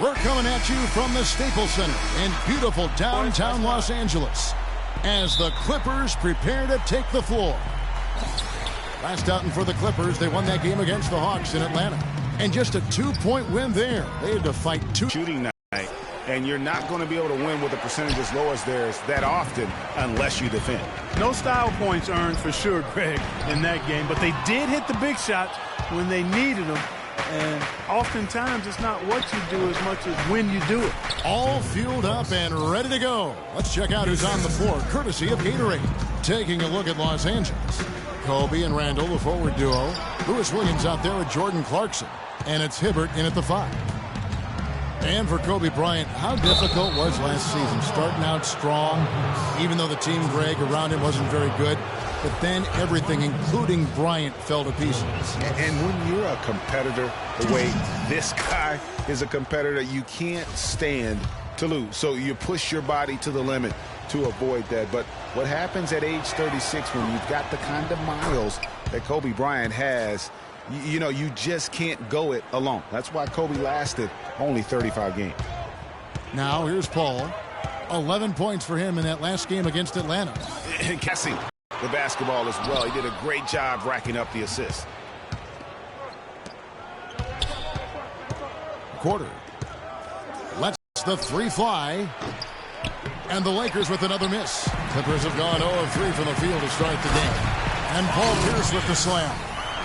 We're coming at you from the Staples Center in beautiful downtown Los Angeles as the Clippers prepare to take the floor. Last outing for the Clippers, they won that game against the Hawks in Atlanta. And just a 2-point win there. They had to fight two. Shooting night, and you're not going to be able to win with a percentage as low as theirs that often unless you defend. No style points earned for sure, Greg, in that game. But they did hit the big shots when they needed them. And oftentimes, it's not what you do as much as when you do it. All fueled up and ready to go. Let's check out who's on the floor, courtesy of Gatorade. Taking a look at Los Angeles. Kobe and Randall, the forward duo. Lewis Williams out there with Jordan Clarkson. And it's Hibbert in at the 5. And for Kobe Bryant, how difficult was last season? Starting out strong, even though the team, Greg, around him wasn't very good. But then everything, including Bryant, fell to pieces. And when you're a competitor, the way this guy is a competitor, you can't stand to lose. So you push your body to the limit to avoid that. But what happens at age 36 when you've got the kind of miles that Kobe Bryant has, you know, you just can't go it alone. That's why Kobe lasted only 35 games. Now here's Paul. 11 points for him in that last game against Atlanta. And guessing the basketball as well. He did a great job racking up the assists. Quarter. Lets the 3 fly. And the Lakers with another miss. Clippers have gone 0 of 3 from the field to start the game. And Paul Pierce with the slam.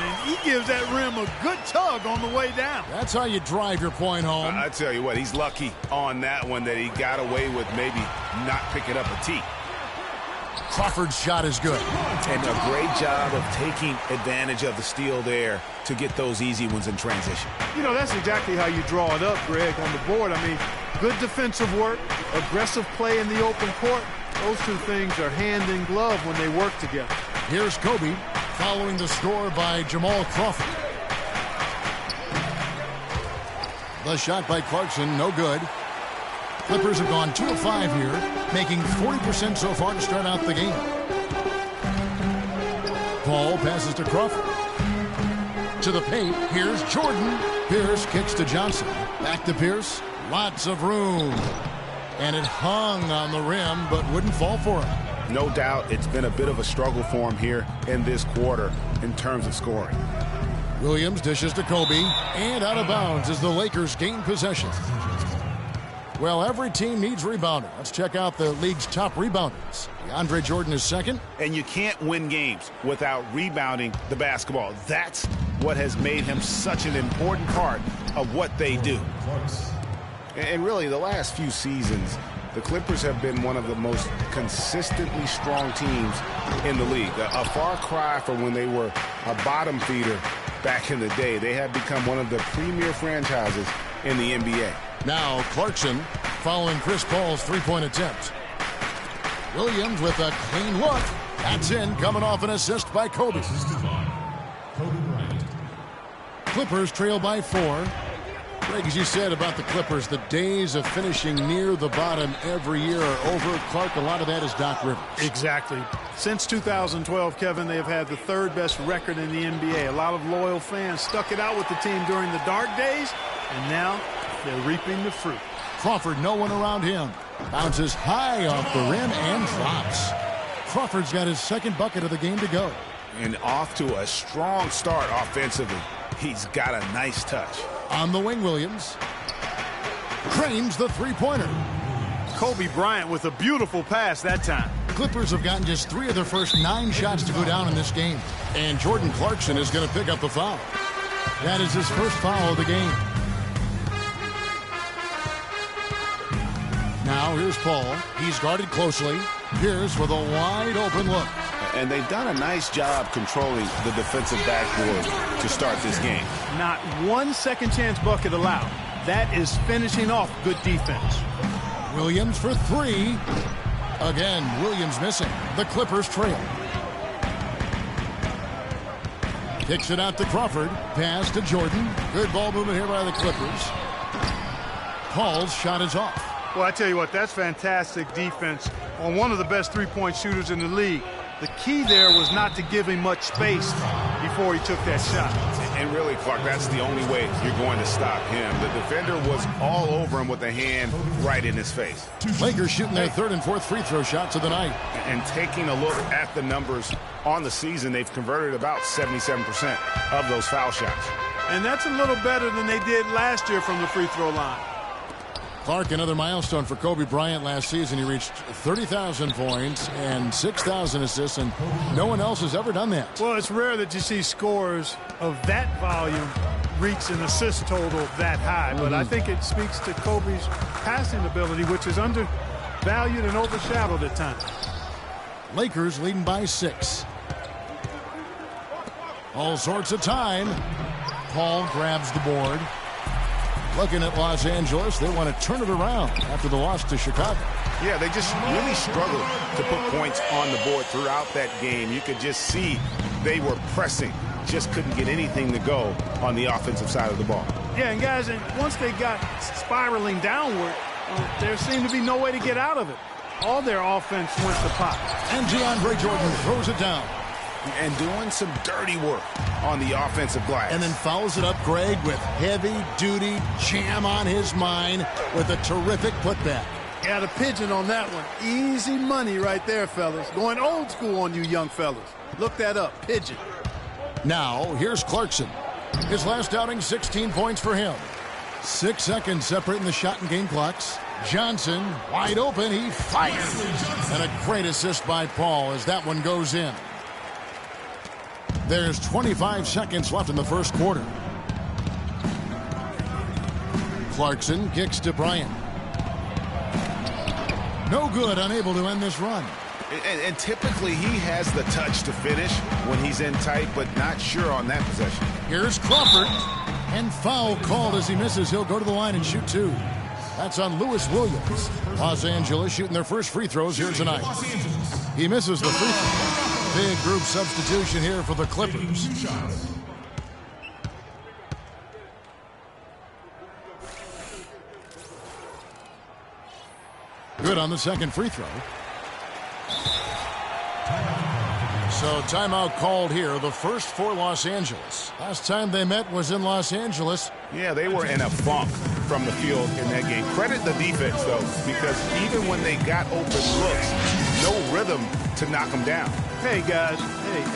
And he gives that rim a good tug on the way down. That's how you drive your point home. I tell you what, he's lucky on that one that he got away with maybe not picking up a tee. Crawford's shot is good. And a great job of taking advantage of the steal there to get those easy ones in transition. You know, that's exactly how you draw it up, Greg, on the board. I mean, good defensive work, aggressive play in the open court. Those two things are hand in glove when they work together. Here's Kobe following the score by Jamal Crawford. The shot by Clarkson, no good. Clippers have gone 2 of 5 here, making 40% so far to start out the game. Paul passes to Crawford. To the paint, here's Jordan. Pierce kicks to Johnson. Back to Pierce. Lots of room. And it hung on the rim, but wouldn't fall for him. No doubt it's been a bit of a struggle for him here in this quarter in terms of scoring. Williams dishes to Kobe, and out of bounds as the Lakers gain possession. Well, every team needs rebounding. Let's check out the league's top rebounders. DeAndre Jordan is second. And you can't win games without rebounding the basketball. That's what has made him such an important part of what they do. And really, the last few seasons, the Clippers have been one of the most consistently strong teams in the league. A far cry from when they were a bottom feeder back in the day. They have become one of the premier franchises in the NBA. Now Clarkson following Chris Paul's 3-point attempt. Williams with a clean look. That's in, coming off an assist by Kobe. Clippers trail by 4. Greg, as you said about the Clippers, the days of finishing near the bottom every year are over. Clark, a lot of that is Doc Rivers. Exactly. Since 2012, Kevin, they have had the 3rd best record in the NBA. A lot of loyal fans stuck it out with the team during the dark days, and now they're reaping the fruit. Crawford, no one around him. Bounces high off the rim and drops. Crawford's got his 2nd bucket of the game to go. And off to a strong start offensively. He's got a nice touch. On the wing, Williams trains the 3-pointer. Kobe Bryant with a beautiful pass that time. Clippers have gotten just 3 of their first 9 shots to go down in this game. And Jordan Clarkson is going to pick up the foul. That is his first foul of the game. Now here's Paul. He's guarded closely. Pierce with a wide open look. And they've done a nice job controlling the defensive backboard to start this game. Not one second chance bucket allowed. That is finishing off good defense. Williams for 3. Again, Williams missing. The Clippers trail. Kicks it out to Crawford. Pass to Jordan. Good ball movement here by the Clippers. Paul's shot is off. Well, I tell you what, that's fantastic defense on one of the best 3-point shooters in the league. The key there was not to give him much space before he took that shot. And really, Clark, that's the only way you're going to stop him. The defender was all over him with a hand right in his face. Lakers shooting their third and fourth free throw shots of the night. And taking a look at the numbers on the season, they've converted about 77% of those foul shots. And that's a little better than they did last year from the free throw line. Clark, another milestone for Kobe Bryant last season. He reached 30,000 points and 6,000 assists, and no one else has ever done that. Well, it's rare that you see scorers of that volume reach an assist total that high, but I think it speaks to Kobe's passing ability, which is undervalued and overshadowed at times. Lakers leading by 6. All sorts of time. Paul grabs the board. Looking at Los Angeles, they want to turn it around after the loss to Chicago. Yeah, they just really struggled to put points on the board throughout that game. You could just see they were pressing, just couldn't get anything to go on the offensive side of the ball. Yeah, and guys, once they got spiraling downward, there seemed to be no way to get out of it. All their offense went to pot. And DeAndre Jordan throws it down. And doing some dirty work on the offensive glass. And then fouls it up, Greg, with heavy-duty jam on his mind with a terrific putback. Got a pigeon on that one. Easy money right there, fellas. Going old school on you young fellas. Look that up, pigeon. Now, here's Clarkson. His last outing, 16 points for him. 6 seconds separating the shot and game clocks. Johnson, wide open, he fires. And a great assist by Paul as that one goes in. There's 25 seconds left in the first quarter. Clarkson kicks to Bryant. No good, unable to end this run. And typically he has the touch to finish when he's in tight, but not sure on that possession. Here's Crawford. And foul called as he misses. He'll go to the line and shoot 2. That's on Lewis Williams. Los Angeles shooting their first free throws here tonight. He misses the free throw. Big group substitution here for the Clippers. Good on the second free throw. So timeout called here, the first for Los Angeles. Last time they met was in Los Angeles. Yeah, they were in a funk from the field in that game. Credit the defense, though, because even when they got open looks, no rhythm to knock them down. Hey, guys,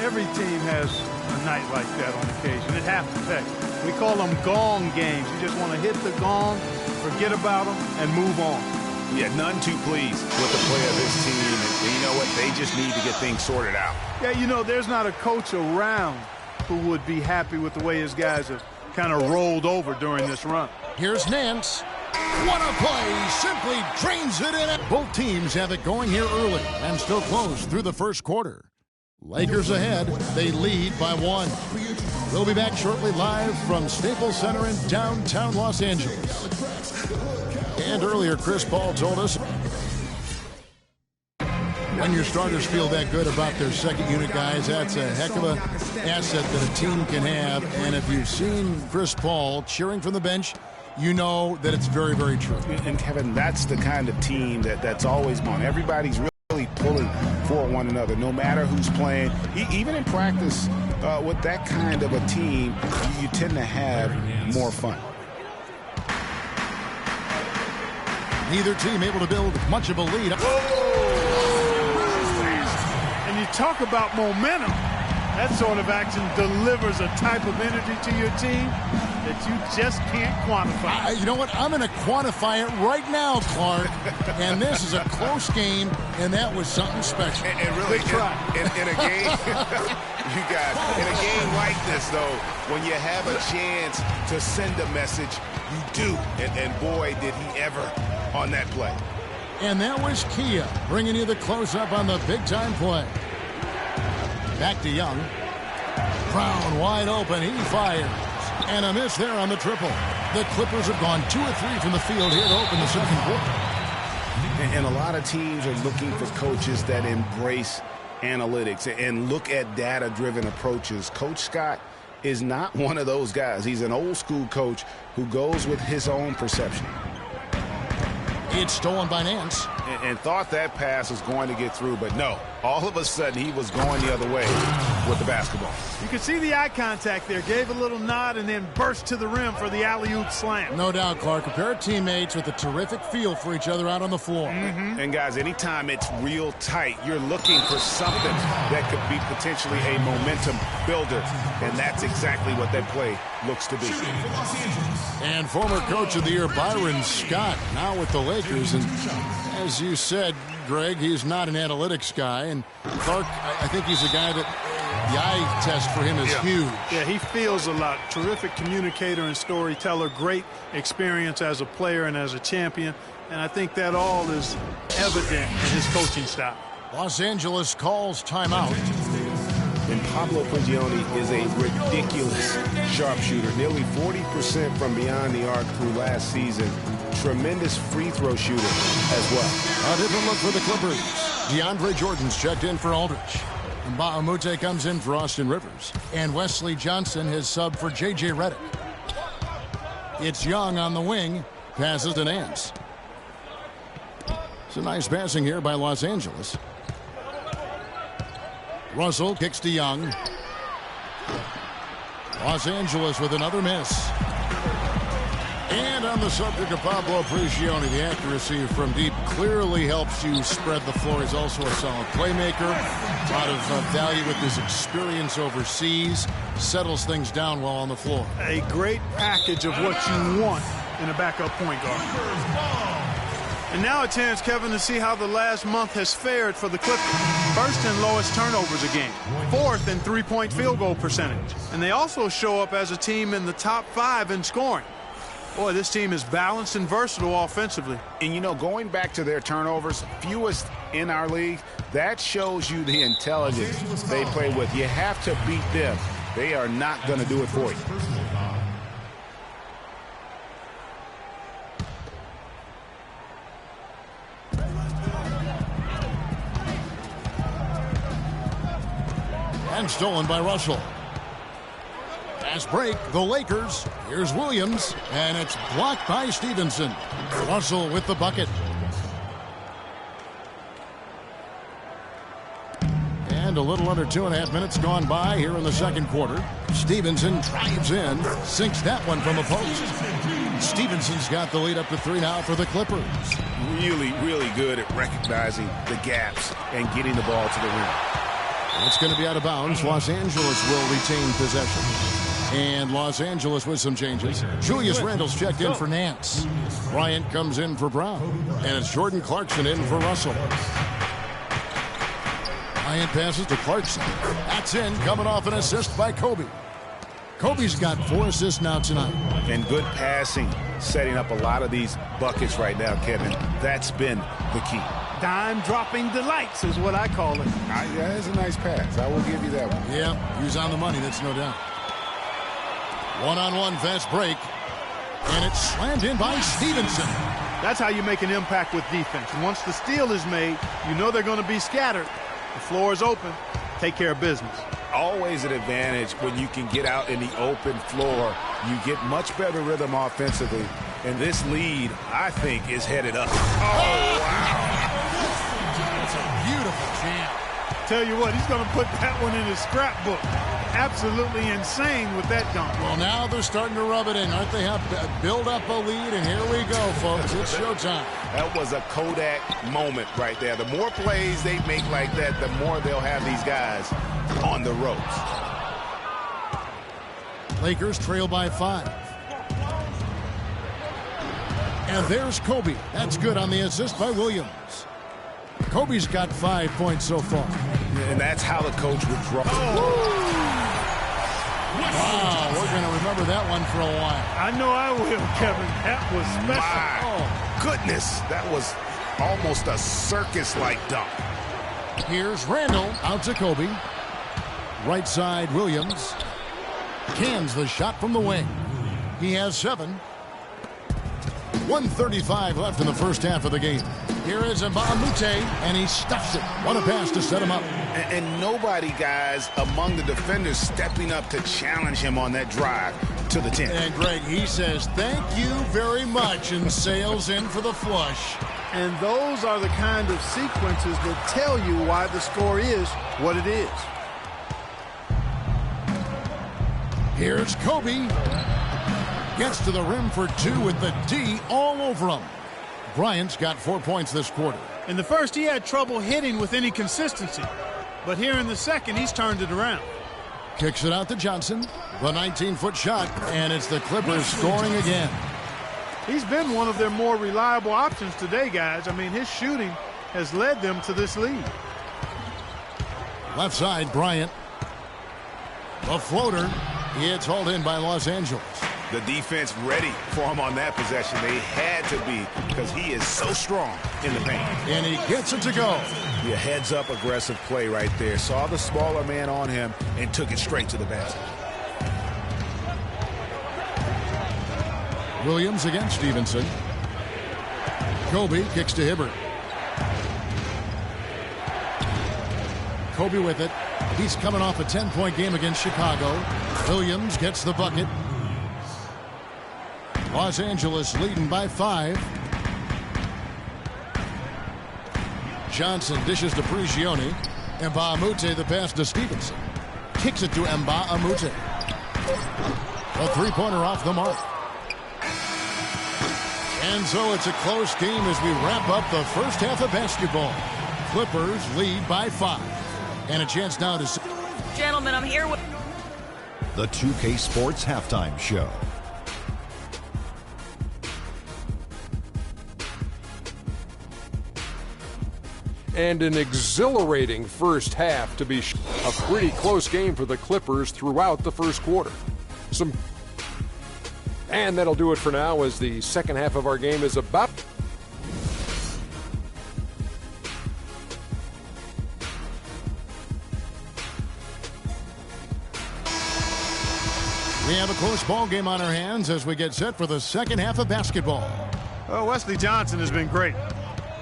every team has a night like that on occasion. It happens. Heck, we call them gong games. You just want to hit the gong, forget about them, and move on. Yeah, none too pleased with the play of this team. And you know what? They just need to get things sorted out. Yeah, you know, there's not a coach around who would be happy with the way his guys have kind of rolled over during this run. Here's Nance. What a play. Simply drains it in. Both teams have it going here early and still close through the first quarter. Lakers ahead. They lead by 1. We'll be back shortly live from Staples Center in downtown Los Angeles. And earlier, Chris Paul told us when your starters feel that good about their second unit guys, that's a heck of an asset that a team can have. And if you've seen Chris Paul cheering from the bench, you know that it's very, very true. And Kevin, that's the kind of team that's always won. Everybody's really pulling for one another, no matter who's playing. Even in practice, with that kind of a team, you tend to have more fun. Neither team able to build much of a lead. And you talk about momentum. That sort of action delivers a type of energy to your team that you just can't quantify. You know what? I'm going to quantify it right now, Clark. And this is a close game, and that was something special. And really, in a game, in a game like this, though, when you have a chance to send a message, you do. And boy, did he ever on that play. And that was Kia bringing you the close-up on the big-time play. Back to Young. Brown wide open. He fires. And a miss there on the triple. The Clippers have gone 2 or 3 from the field here to open the second quarter. And a lot of teams are looking for coaches that embrace analytics and look at data-driven approaches. Coach Scott is not one of those guys. He's an old-school coach who goes with his own perception. It's stolen by Nance. And thought that pass was going to get through, but no. All of a sudden, he was going the other way with the basketball. You can see the eye contact there. Gave a little nod and then burst to the rim for the alley-oop slam. No doubt, Clark. A pair of teammates with a terrific feel for each other out on the floor. And, guys, anytime it's real tight, you're looking for something that could be potentially a momentum builder. And that's exactly what that play looks to be. And former Coach of the Year Byron Scott now with the Lakers. And as you said, Greg, he's not an analytics guy. And Clark, I think he's a guy that the eye test for him is huge. Yeah, he feels a lot. Terrific communicator and storyteller. Great experience as a player and as a champion. And I think that all is evident in his coaching style. Los Angeles calls timeout. And Pablo Prigioni is a ridiculous sharpshooter. Nearly 40% from beyond the arc through last season. Tremendous free throw shooter as well. A different look for the Clippers. DeAndre Jordan's checked in for Aldridge. And Bahamute comes in for Austin Rivers. And Wesley Johnson has subbed for J.J. Redick. It's Young on the wing. Passes to Nance. It's a nice passing here by Los Angeles. Russell kicks to Young. Los Angeles with another miss. And on the subject of Pablo Prigioni, the accuracy from deep clearly helps you spread the floor. He's also a solid playmaker. A lot of value with his experience overseas. Settles things down well on the floor. A great package of what you want in a backup point guard. And now a chance, Kevin, to see how the last month has fared for the Clippers. First and lowest turnovers a game. Fourth in three-point field goal percentage. And they also show up as a team in the top 5 in scoring. Boy, this team is balanced and versatile offensively. And, you know, going back to their turnovers, fewest in our league, that shows you the intelligence they play with. You have to beat them. They are not going to do it for you. And stolen by Russell. Fast break, the Lakers. Here's Williams, and it's blocked by Stevenson. Russell with the bucket. And a little under 2.5 minutes gone by here in the second quarter. Stevenson drives in, sinks that one from a post. Stevenson's got the lead up to 3 now for the Clippers. Really, really good at recognizing the gaps and getting the ball to the rim. It's going to be out of bounds. Los Angeles will retain possession. And Los Angeles with some changes. Julius Randle's checked in for Nance. Bryant comes in for Brown. And it's Jordan Clarkson in for Russell. Bryant passes to Clarkson. That's in, coming off an assist by Kobe. Kobe's got 4 assists now tonight. And good passing, setting up a lot of these buckets right now, Kevin. That's been the key. Dime-dropping delights is what I call it. Yeah, it's a nice pass. I will give you that one. Yeah, he was on the money, that's no doubt. One-on-one fast break. And it's slammed in by Stevenson. That's how you make an impact with defense. And once the steal is made, you know they're going to be scattered. The floor is open. Take care of business. Always an advantage when you can get out in the open floor. You get much better rhythm offensively. And this lead, I think, is headed up. Oh, wow. That's a beautiful jam. Tell you what, he's going to put that one in his scrapbook. Absolutely insane with that dunk. Well, now they're starting to rub it in, aren't they? Have build up a lead, and here we go, folks. It's showtime. That was a Kodak moment right there. The more plays they make like that, the more they'll have these guys on the ropes. Lakers trail by 5. And there's Kobe. That's good on the assist by Williams. Kobe's got 5 points so far. And that's how the coach would draw. Wow, we're going to remember that one for a while. I know I will, Kevin. That was special. My goodness, that was almost a circus-like dunk. Here's Randle out to Kobe. Right side, Williams. Cans the shot from the wing. He has 7. 1:35 left in the first half of the game. Here is Mbamute, and he stuffs it. What a pass to set him up. And nobody, guys, among the defenders stepping up to challenge him on that drive to the 10. And Greg, he says, thank you very much, and sails in for the flush. And those are the kind of sequences that tell you why the score is what it is. Here's Kobe. Gets to the rim for two with the D all over him. Bryant's got 4 points this quarter. In the first, he had trouble hitting with any consistency. But here in the second, he's turned it around. Kicks it out to Johnson. The 19-foot shot, and it's the Clippers scoring again. He's been one of their more reliable options today, guys. I mean, his shooting has led them to this lead. Left side, Bryant. A floater. It's hauled in by Los Angeles. The defense ready for him on that possession. They had to be because he is so strong in the paint. And he gets it to go. Yeah, heads-up aggressive play right there. Saw the smaller man on him and took it straight to the basket. Williams against Stevenson. Kobe kicks to Hibbert. Kobe with it. He's coming off a 10-point game against Chicago. Williams gets the bucket. Los Angeles leading by 5. Johnson dishes to Prigioni. Mbamute the pass to Stevenson. Kicks it to Mbamute. A three-pointer off the mark. And so it's a close game as we wrap up the first half of basketball. Clippers lead by 5. And a chance now to... Gentlemen, I'm here with... The 2K Sports Halftime Show. And an exhilarating first half to be a pretty close game for the Clippers throughout the first quarter. And that'll do it for now as the second half of our game is about... We have a close ball game on our hands as we get set for the second half of basketball. Oh, Wesley Johnson has been great.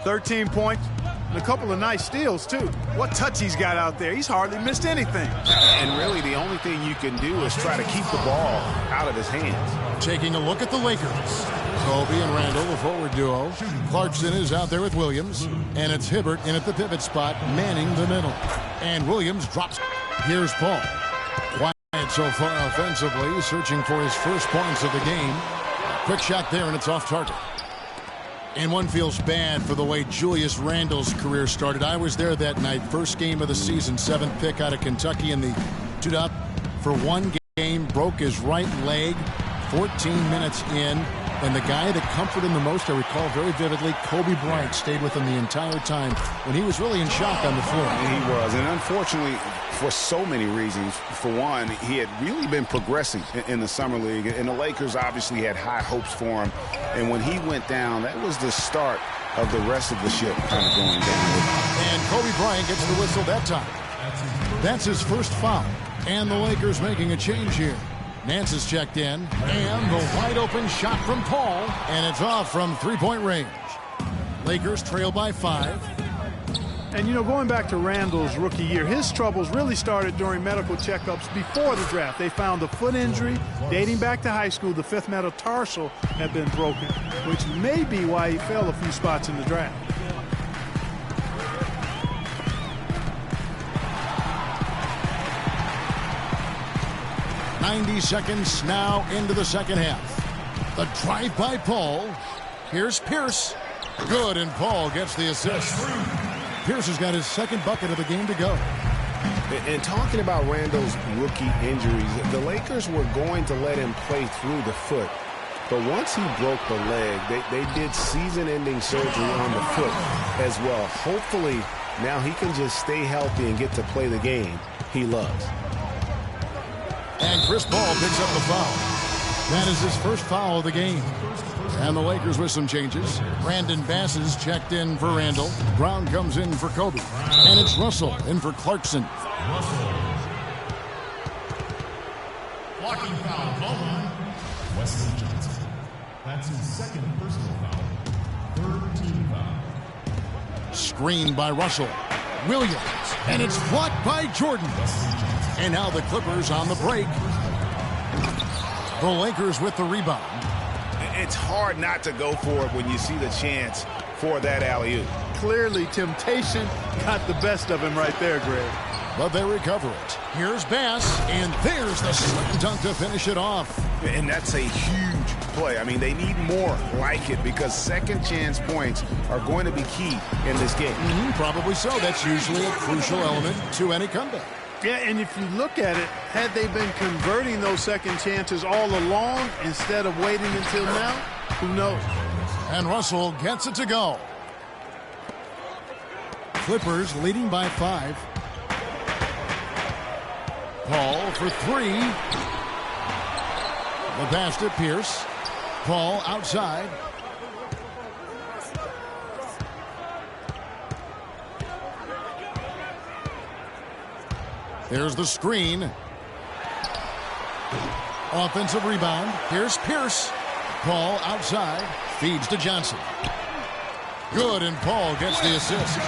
13 points and a couple of nice steals, too. What touch he's got out there. He's hardly missed anything. And really, the only thing you can do is try to keep the ball out of his hands. Taking a look at the Lakers. Kobe and Randall, the forward duo. Clarkson is out there with Williams. And it's Hibbert in at the pivot spot, manning the middle. And Williams drops. Here's Paul. Quiet so far offensively, searching for his first points of the game. Quick shot there, and it's off target. And one feels bad for the way Julius Randle's career started. I was there that night. First game of the season, 7th pick out of Kentucky in the 2-up for one game. Broke his right leg 14 minutes in. And the guy that comforted him the most, I recall very vividly, Kobe Bryant stayed with him the entire time when he was really in shock on the floor. And he was. And unfortunately, for so many reasons, for one, he had really been progressing in the Summer League. And the Lakers obviously had high hopes for him. And when he went down, that was the start of the rest of the ship kind of going down. And Kobe Bryant gets the whistle that time. That's his first foul. And the Lakers making a change here. Nance is checked in, and the wide-open shot from Paul, and it's off from three-point range. Lakers trail by 5. And, you know, going back to Randall's rookie year, his troubles really started during medical checkups before the draft. They found a foot injury dating back to high school. The fifth metatarsal had been broken, which may be why he fell a few spots in the draft. 90 seconds now into the second half. The drive by Paul. Here's Pierce. Good, and Paul gets the assist. Pierce has got his second bucket of the game to go. And talking about Randall's rookie injuries, the Lakers were going to let him play through the foot. But once he broke the leg, they did season-ending surgery on the foot as well. Hopefully, now he can just stay healthy and get to play the game he loves. And Chris Paul picks up the foul. That is his first foul of the game. And the Lakers with some changes. Brandon Bass is checked in for Randall. Brown comes in for Kobe. And it's Russell in for Clarkson. Blocking foul, ball line, Wesley Johnson. That's his second personal foul. Third team foul. Screen by Russell. Williams. And it's blocked by Jordan. And now the Clippers on the break. The Lakers with the rebound. It's hard not to go for it when you see the chance for that alley-oop. Clearly, temptation got the best of him right there, Greg. But they recover it. Here's Bass, and there's the slam dunk to finish it off. And that's a huge play. I mean, they need more like it because second chance points are going to be key in this game. Probably so. That's usually a crucial element to any comeback. Yeah, and if you look at it, had they been converting those second chances all along instead of waiting until now, who knows? And Russell gets it to go. Clippers leading by 5. Paul for 3. The pass to Pierce. Paul outside. There's the screen. Offensive rebound. Here's Pierce. Paul outside. Feeds to Johnson. Good, and Paul gets the assist.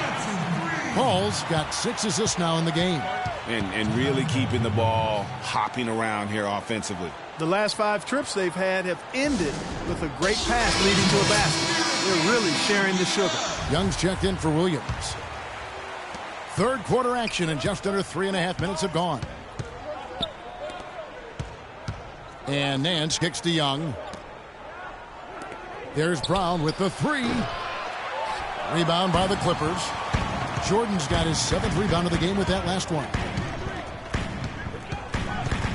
Paul's got 6 assists now in the game. And really keeping the ball hopping around here offensively. The last 5 trips they've had have ended with a great pass leading to a basket. They're really sharing the sugar. Young's checked in for Williams. Third quarter action, and just under 3.5 minutes have gone. And Nance kicks to Young. There's Brown with the 3. Rebound by the Clippers. Jordan's got his 7th rebound of the game with that last one.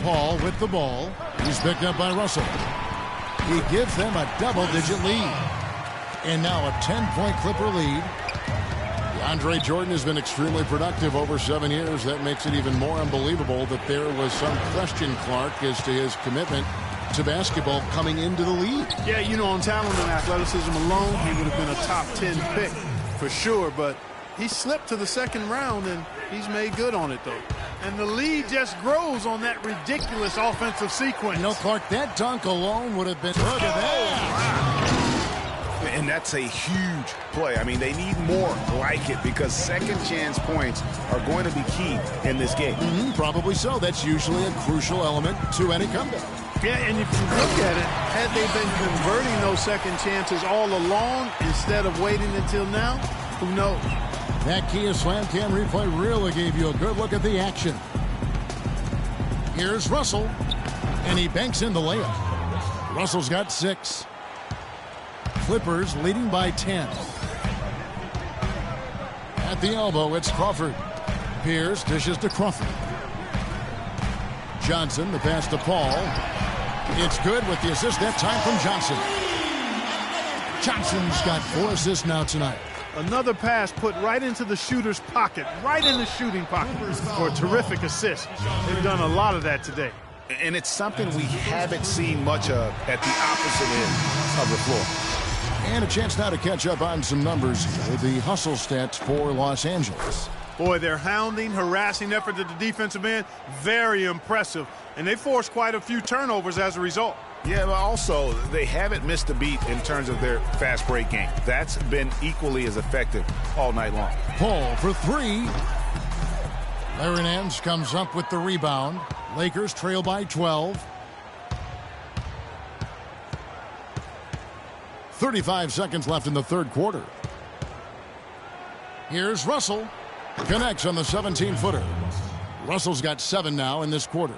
Paul with the ball. He's picked up by Russell. He gives them a double-digit lead. And now a 10-point Clipper lead. DeAndre Jordan has been extremely productive over 7 years. That makes it even more unbelievable that there was some question, Clark, as to his commitment to basketball coming into the league. Yeah, you know, on talent and athleticism alone, he would have been a top 10 pick for sure, but he slipped to the second round, and he's made good on it, though. And the lead just grows on that ridiculous offensive sequence. You know, Clark, that dunk alone would have been... Look at that! And that's a huge play. I mean, they need more like it because second chance points are going to be key in this game. Probably so. That's usually a crucial element to any comeback. Yeah, and if you look at it, had they been converting those second chances all along instead of waiting until now, who knows? That Kia Slam Cam replay really gave you a good look at the action. Here's Russell, and he banks in the layup. Russell's got 6. Clippers leading by 10. At the elbow, it's Crawford. Pierce dishes to Crawford. Johnson, the pass to Paul. It's good with the assist that time from Johnson. Johnson's got 4 assists now tonight. Another pass put right into the shooter's pocket, right in the shooting pocket for a terrific assist. They've done a lot of that today. And it's something we haven't seen much of at the opposite end of the floor. And a chance now to catch up on some numbers with the hustle stats for Los Angeles. Boy, their hounding, harassing effort at the defensive end, very impressive. And they forced quite a few turnovers as a result. Yeah, but also, they haven't missed a beat in terms of their fast break game. That's been equally as effective all night long. Paul for 3. Larry Nance comes up with the rebound. Lakers trail by 12. 35 seconds left in the third quarter. Here's Russell. Connects on the 17-footer. Russell's got 7 now in this quarter.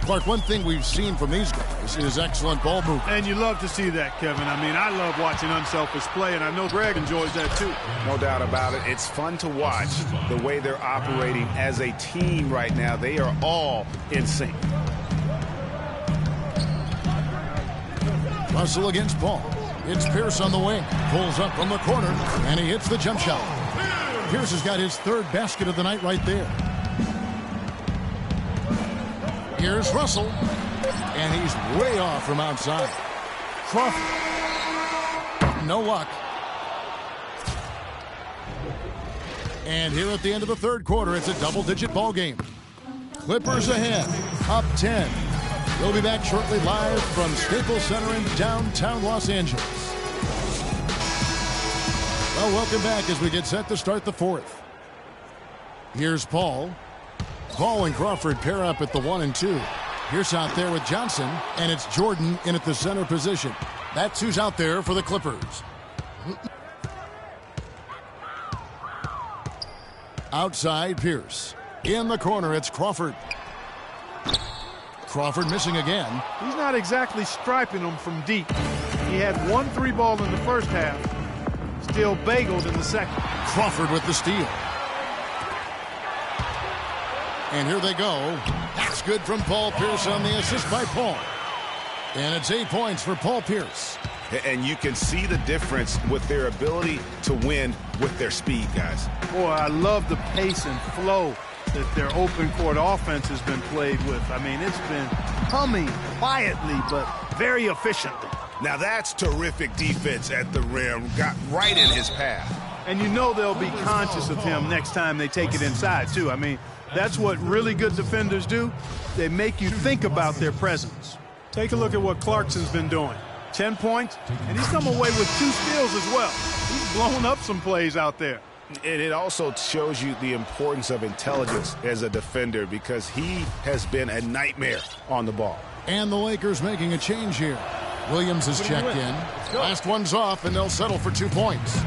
Clark, one thing we've seen from these guys is excellent ball movement. And you love to see that, Kevin. I mean, I love watching unselfish play, and I know Greg enjoys that too. No doubt about it. It's fun to watch the way they're operating as a team right now. They are all in sync. Russell against Paul. It's Pierce on the wing. Pulls up from the corner, and he hits the jump shot. Pierce has got his 3rd basket of the night right there. Here's Russell, and he's way off from outside. Crawford. No luck. And here at the end of the third quarter, it's a double-digit ball game. Clippers ahead, up 10. We'll be back shortly live from Staples Center in downtown Los Angeles. Well, welcome back as we get set to start the fourth. Here's Paul. Paul and Crawford pair up at the 1 and 2. Pierce out there with Johnson, and it's Jordan in at the center position. That's who's out there for the Clippers. Outside, Pierce. In the corner, it's Crawford. Crawford missing again. He's not exactly striping them from deep. He had 1 3-ball in the first half. Still bageled in the second. Crawford with the steal. And here they go. That's good from Paul Pierce on the assist by Paul. And it's 8 points for Paul Pierce. And you can see the difference with their ability to win with their speed, guys. Boy, I love the pace and flow that their open court offense has been played with. I mean, it's been humming quietly, but very efficiently. Now that's terrific defense at the rim. Got right in his path. And you know they'll be conscious of him next time they take it inside, too. I mean, that's what really good defenders do. They make you think about their presence. Take a look at what Clarkson's been doing. 10 points, and he's come away with 2 steals as well. He's blown up some plays out there. And it also shows you the importance of intelligence as a defender because he has been a nightmare on the ball. And the Lakers making a change here. Williams has checked in. Last one's off, and they'll settle for 2 points.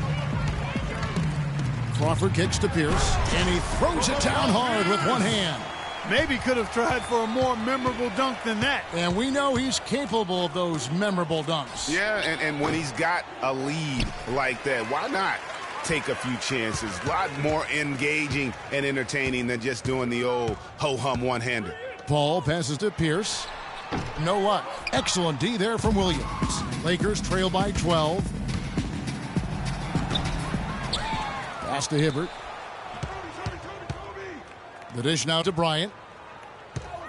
Crawford kicks to Pierce, and he throws it down hard with one hand. Maybe could have tried for a more memorable dunk than that. And we know he's capable of those memorable dunks. Yeah, and when he's got a lead like that, why not take a few chances? A lot more engaging and entertaining than just doing the old ho-hum one-hander. Paul passes to Pierce. No luck. Excellent D there from Williams. Lakers trail by 12. Pass to Hibbert. The dish now to Bryant.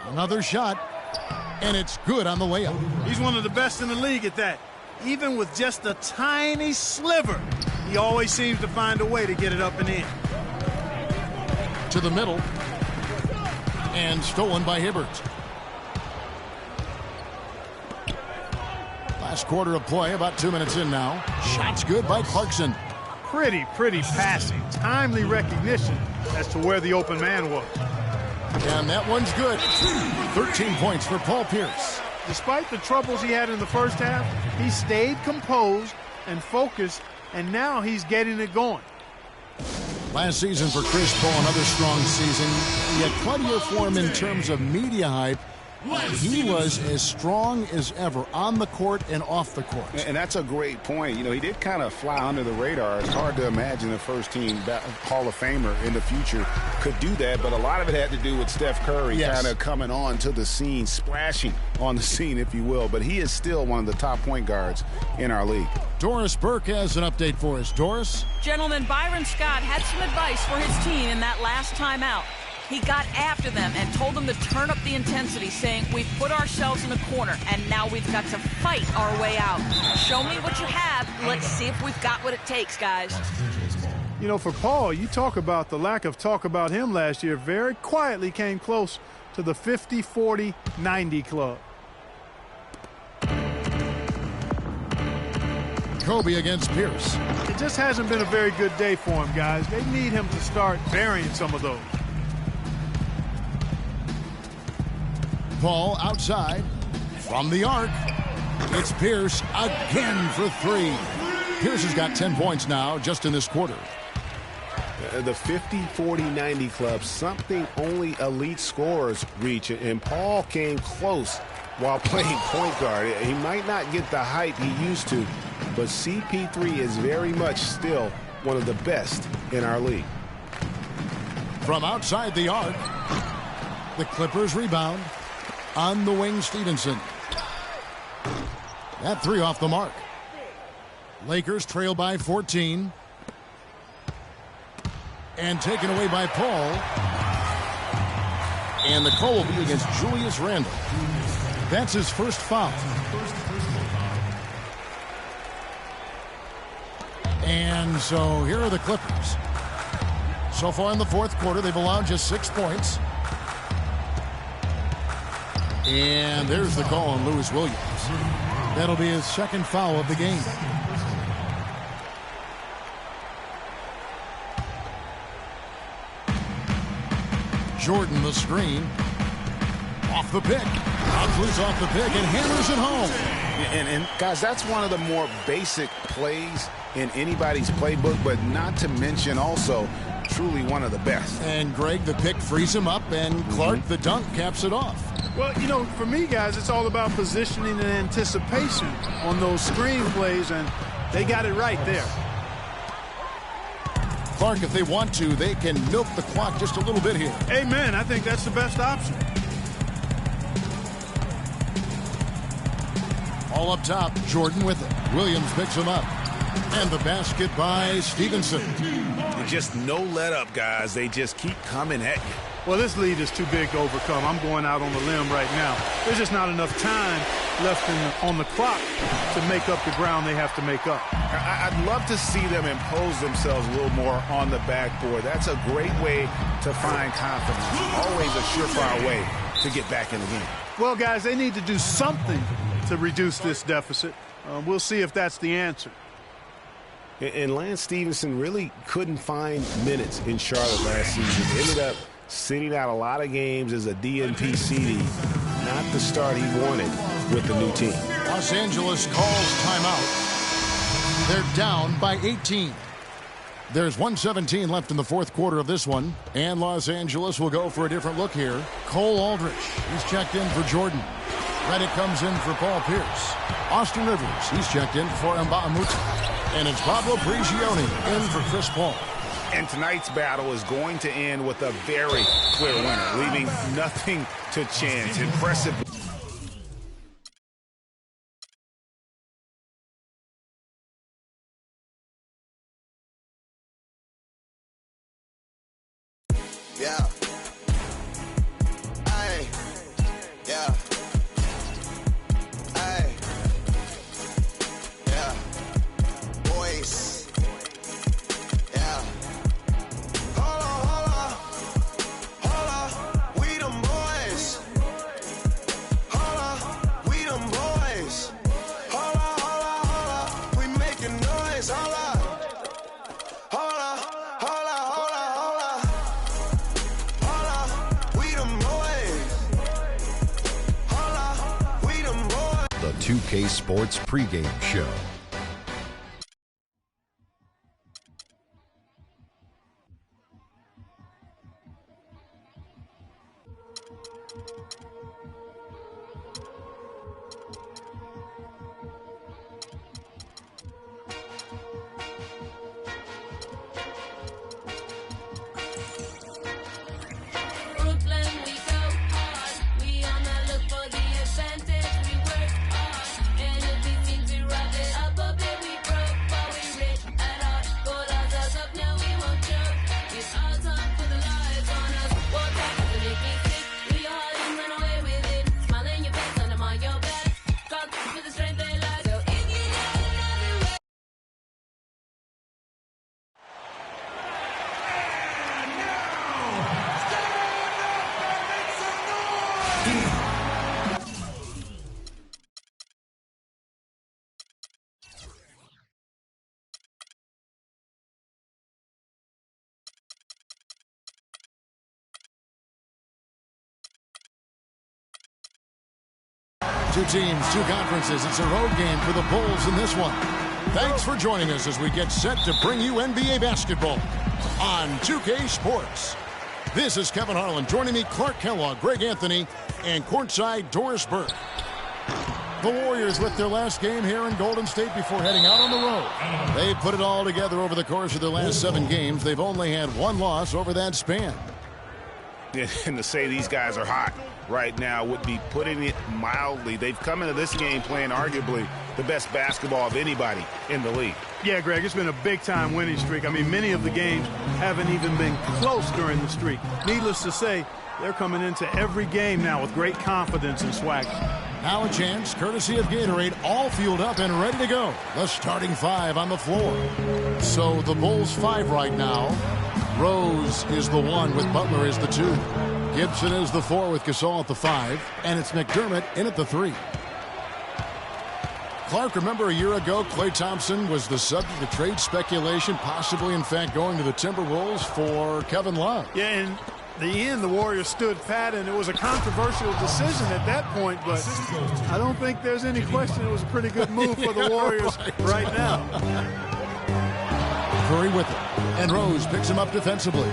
Another shot, and it's good on the layup. He's one of the best in the league at that. Even with just a tiny sliver, he always seems to find a way to get it up and in. To the middle, and stolen by Hibbert. Last quarter of play, about 2 minutes in now. Shots good by Clarkson. Pretty passing. Timely recognition as to where the open man was. And that one's good. 13 points for Paul Pierce. Despite the troubles he had in the first half, he stayed composed and focused, and now he's getting it going. Last season for Chris Paul, another strong season. He had plenty of form in terms of media hype. He was as strong as ever on the court and off the court. And that's a great point. You know, he did kind of fly under the radar. It's hard to imagine a first-team Hall of Famer in the future could do that, but a lot of it had to do with Steph Curry kind of coming on to the scene, splashing on the scene, if you will. But he is still one of the top point guards in our league. Doris Burke has an update for us. Doris? Gentlemen, Byron Scott had some advice for his team in that last timeout. He got after them and told them to turn up the intensity, saying, we've put ourselves in a corner, and now we've got to fight our way out. Show me what you have. Let's see if we've got what it takes, guys. You know, for Paul, you talk about the lack of talk about him last year. Very quietly came close to the 50-40-90 club. Kobe against Pierce. It just hasn't been a very good day for him, guys. They need him to start burying some of those. Paul outside from the arc. It's Pierce again for 3. Pierce has got 10 points now just in this quarter. The 50-40-90 club, something only elite scorers reach, and Paul came close while playing point guard. He might not get the hype he used to, but CP3 is very much still one of the best in our league. From outside the arc, the Clippers rebound. On the wing, Stevenson. That 3 off the mark. Lakers trail by 14. And taken away by Paul. And the call will be against Julius Randle. That's his first foul. And so here are the Clippers. So far in the fourth quarter, they've allowed just 6 points. And there's the call on Lewis Williams. That'll be his second foul of the game. Jordan the screen. Off the pick. Loose off the pick and hammers it home. And guys, that's one of the more basic plays in anybody's playbook, but not to mention also truly one of the best. And Greg, the pick frees him up, and Clark, the dunk, caps it off. Well, you know, for me, guys, it's all about positioning and anticipation on those screen plays, and they got it right there. Clark, if they want to, they can milk the clock just a little bit here. Amen. I think that's the best option. All up top, Jordan with it. Williams picks him up. And the basket by Stevenson. Just no let up, guys. They just keep coming at you. Well, this lead is too big to overcome. I'm going out on the limb right now. There's just not enough time left on the clock to make up the ground they have to make up. I'd love to see them impose themselves a little more on the backboard. That's a great way to find confidence. Always a surefire way to get back in the game. Well, guys, they need to do something to reduce this deficit. We'll see if that's the answer. And Lance Stevenson really couldn't find minutes in Charlotte last season. Ended up sitting out a lot of games as a DNP CD. Not the start he wanted with the new team. Los Angeles calls timeout. They're down by 18. There's 1:17 left in the fourth quarter of this one, and Los Angeles will go for a different look here. Cole Aldrich, he's checked in for Jordan. Reddick comes in for Paul Pierce. Austin Rivers, he's checked in for Mbaamuta. And it's Pablo Prigioni in for Chris Paul. And tonight's battle is going to end with a very clear winner, leaving nothing to chance. Impressive. Yeah. Aye. Yeah. Aye. Yeah. Boys. Yeah. Hold on. Hold on. We them boys. Hold on. We them boys. Hold on. We making noise. Hold on. The 2K Sports pregame show. Two teams, two conferences. It's a road game for the Bulls in this one. Thanks for joining us as we get set to bring you NBA basketball on 2K Sports. This is Kevin Harlan. Joining me, Clark Kellogg, Greg Anthony, and courtside Doris Burke. The Warriors with their last game here in Golden State before heading out on the road. They put it all together over the course of their last 7 games. They've only had 1 loss over that span. And to say these guys are hot right now would be putting it mildly. They've come into this game playing arguably the best basketball of anybody in the league. Yeah, Greg, it's been a big-time winning streak. I mean, many of the games haven't even been close during the streak. Needless to say, they're coming into every game now with great confidence and swagger. Now a chance, courtesy of Gatorade, all fueled up and ready to go. The starting 5 on the floor. So the Bulls 5 right now. Rose is the 1 with Butler as the 2. Gibson is the 4 with Gasol at the 5. And it's McDermott in at the 3. Clark, remember a year ago, Klay Thompson was the subject of trade speculation, possibly, in fact, going to the Timberwolves for Kevin Love. Yeah, and in the end, the Warriors stood pat, and it was a controversial decision at that point, but I don't think there's any question it was a pretty good move for the Warriors right now. Curry with it. And Rose picks him up defensively.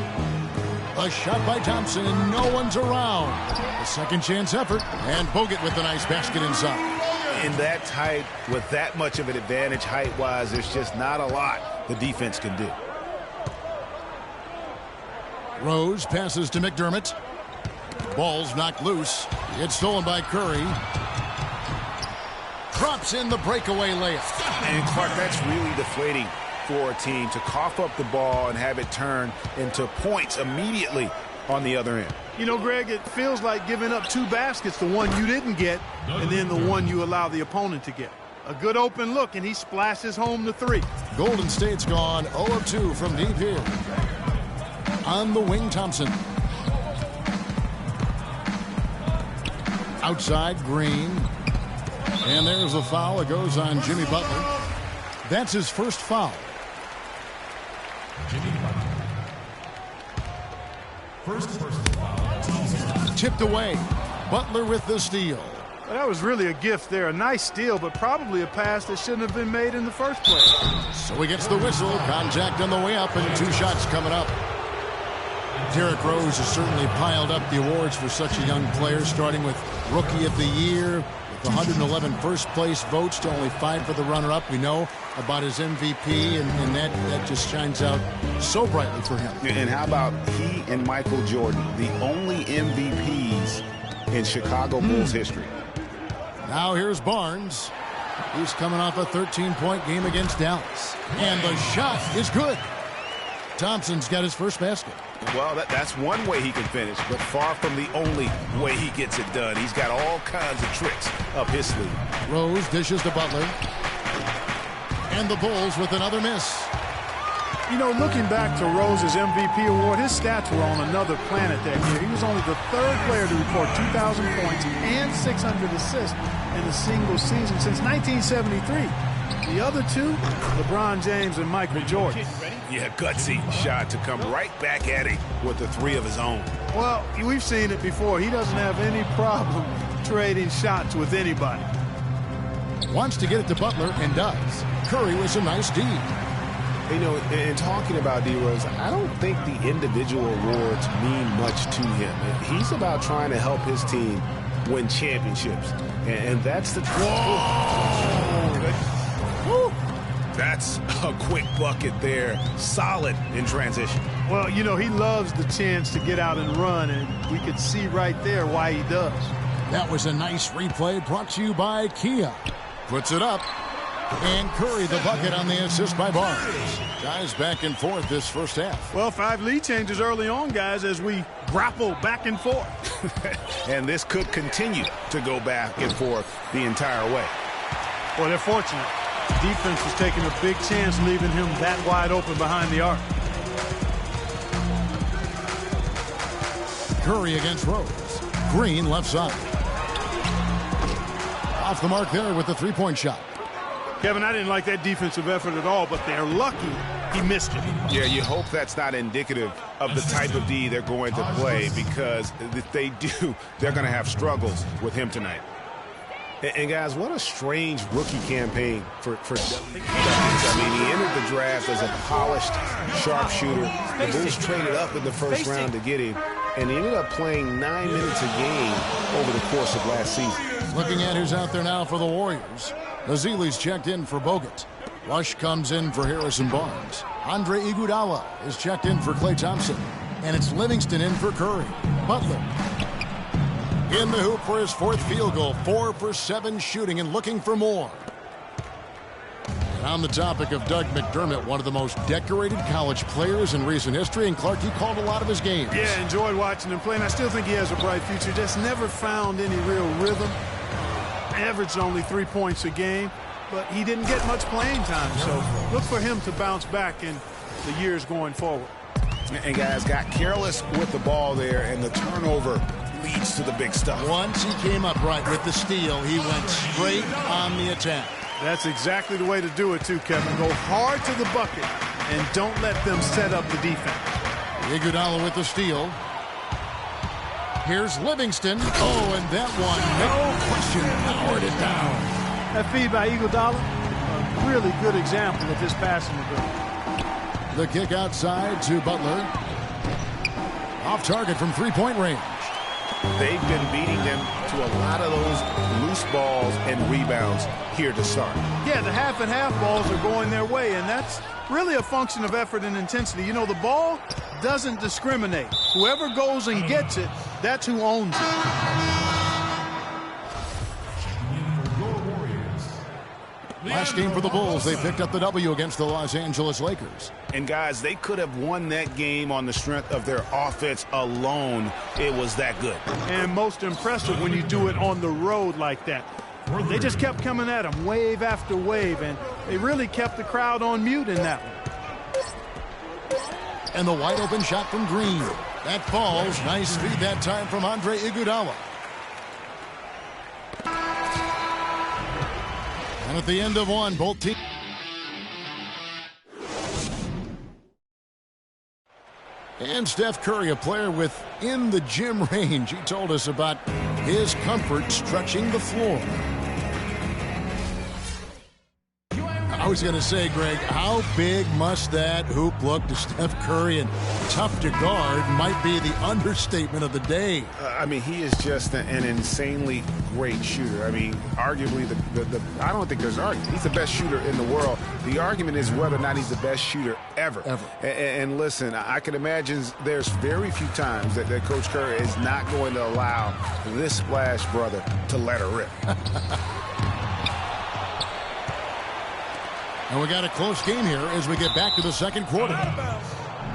A shot by Thompson, and no one's around. A second chance effort, and Bogut with the nice basket inside. In that tight, with that much of an advantage height-wise, there's just not a lot the defense can do. Rose passes to McDermott. Ball's knocked loose. It's stolen by Curry. Drops in the breakaway layup. And Clark, that's really deflating for a team to cough up the ball and have it turn into points immediately on the other end. You know, Greg, it feels like giving up 2 baskets, the one you didn't get, and then the one you allow the opponent to get. A good open look, and he splashes home the 3. Golden State's gone 0 of 2 from deep here. On the wing, Thompson. Outside, Green. And there's a foul. It goes on Jimmy Butler. That's his first foul. Jimmy Butler. First personal foul. Tipped away. Butler with the steal. Well, that was really a gift there. A nice steal, but probably a pass that shouldn't have been made in the first place. So he gets the whistle. Contact on the way up, and 2 shots coming up. Derrick Rose has certainly piled up the awards for such a young player, starting with Rookie of the Year, with 111 first-place votes to only 5 for the runner-up. We know about his MVP, and that just shines out so brightly for him. And how about he and Michael Jordan, the only MVPs in Chicago Bulls history? Now here's Barnes. He's coming off a 13-point game against Dallas. And the shot is good. Thompson's got his first basket. Well, that's one way he can finish, but far from the only way he gets it done. He's got all kinds of tricks up his sleeve. Rose dishes to Butler. And the Bulls with another miss. You know, looking back to Rose's MVP award, his stats were on another planet that year. He was only the 3rd player to report 2,000 points and 600 assists in a single season since 1973. The other 2, LeBron James and Michael Jordan. Yeah, gutsy shot to come right back at him with the 3 of his own. Well, we've seen it before. He doesn't have any problem trading shots with anybody. Wants to get it to Butler and does. Curry was a nice D. You know, in talking about D-Rose, I don't think the individual awards mean much to him. He's about trying to help his team win championships. And that's the... Whoa! That's a quick bucket there. Solid in transition. Well, you know, he loves the chance to get out and run, and we could see right there why he does. That was a nice replay brought to you by Kia. Puts it up. And Curry the bucket on the assist by Barnes. Guys back and forth this first half. Well, 5 lead changes early on, guys, as we grapple back and forth. And this could continue to go back and forth the entire way. Well, they're fortunate. Defense was taking a big chance, leaving him that wide open behind the arc. Curry against Rose. Green left side. Off the mark there with the 3-point shot. Kevin, I didn't like that defensive effort at all, but they're lucky he missed it. Yeah, you hope that's not indicative of the type of D they're going to play, because if they do, they're going to have struggles with him tonight. And guys, what a strange rookie campaign for Douglas. I mean, he entered the draft as a polished sharpshooter. The Bulls traded up in the first round to get him, and he ended up playing 9 minutes a game over the course of last season. Looking at who's out there now for the Warriors. Azili's checked in for Bogut. Rush comes in for Harrison Barnes. Andre Iguodala is checked in for Klay Thompson. And it's Livingston in for Curry. Butler in the hoop for his 4th field goal. 4 for 7 shooting and looking for more. And on the topic of Doug McDermott, one of the most decorated college players in recent history. And Clark, you called a lot of his games. Yeah, enjoyed watching him play. And I still think he has a bright future. Just never found any real rhythm. Averaged only 3 points a game, but he didn't get much playing time. So look for him to bounce back in the years going forward. And guys, got careless with the ball there, and the turnover leads to the big stuff. Once he came up right with the steal, he went straight on the attack. That's exactly the way to do it too, Kevin. Go hard to the bucket and don't let them set up the defense. Iguodala with the steal. Here's Livingston. Oh, and that one, no question, powered it down. That feed by Iguodala, a really good example of his passing ability. The kick outside to Butler. Off target from three-point range. They've been beating them to a lot of those loose balls and rebounds here to start. Yeah, the half and half balls are going their way, and that's really a function of effort and intensity. You know, the ball doesn't discriminate. Whoever goes and gets it, that's who owns it. Last game for the Bulls, they picked up the W against the Los Angeles Lakers. And guys, they could have won that game on the strength of their offense alone. It was that good. And most impressive when you do it on the road like that. They just kept coming at them wave after wave, and they really kept the crowd on mute in that one. And the wide open shot from Green. That falls. Nice speed that time from Andre Iguodala. And at the end of one, both teams. And Steph Curry, a player within the gym range. He told us about his comfort stretching the floor. I was going to say, Greg, how big must that hoop look to Steph Curry? And tough to guard might be the understatement of the day. I mean, he is just an insanely great shooter. I mean, arguably, I don't think there's an argument. He's the best shooter in the world. The argument is whether or not he's the best shooter ever. And listen, I can imagine there's very few times that Coach Curry is not going to allow this splash brother to let her rip. And we got a close game here as we get back to the second quarter.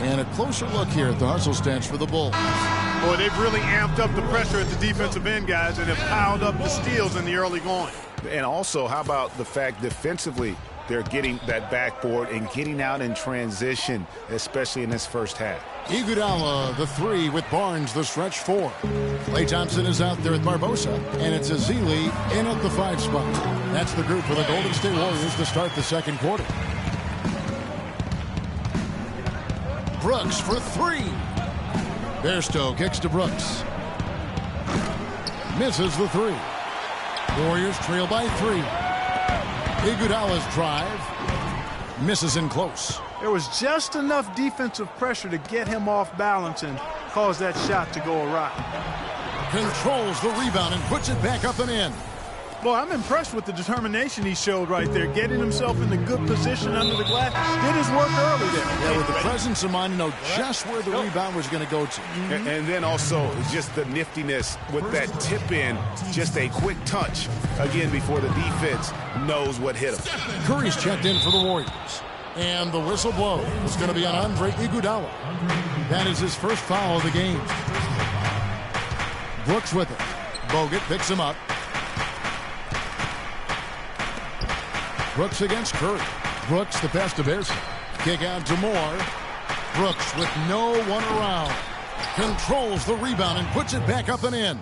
And a closer look here at the hustle stats for the Bulls. Boy, they've really amped up the pressure at the defensive end, guys, and have piled up the steals in the early going. And also, how about the fact defensively they're getting that backboard and getting out in transition, especially in this first half. Iguodala, the three, with Barnes, the stretch four. Klay Thompson is out there with Barbosa, and it's Ezeli in at the 5 spot. That's the group for the Golden State Warriors to start the second quarter. Brooks for three. Bairstow kicks to Brooks. Misses the three. Warriors trail by 3. Iguodala's drive. Misses in close. There was just enough defensive pressure to get him off balance and cause that shot to go awry. Controls the rebound and puts it back up and in. Boy, I'm impressed with the determination he showed right there, getting himself in the good position under the glass. Did his work early there. Yeah, with the presence of mind to know just where the rebound was going to go to. And then also just the niftiness with that tip in, just a quick touch, again, before the defense knows what hit him. Curry's checked in for the Warriors. And the whistle blows. It's going to be on Andre Iguodala. That is his first foul of the game. Brooks with it. Bogut picks him up. Brooks against Curry. Brooks the pass to Bairstow. Kick out to Moore. Brooks with no one around. Controls the rebound and puts it back up and in.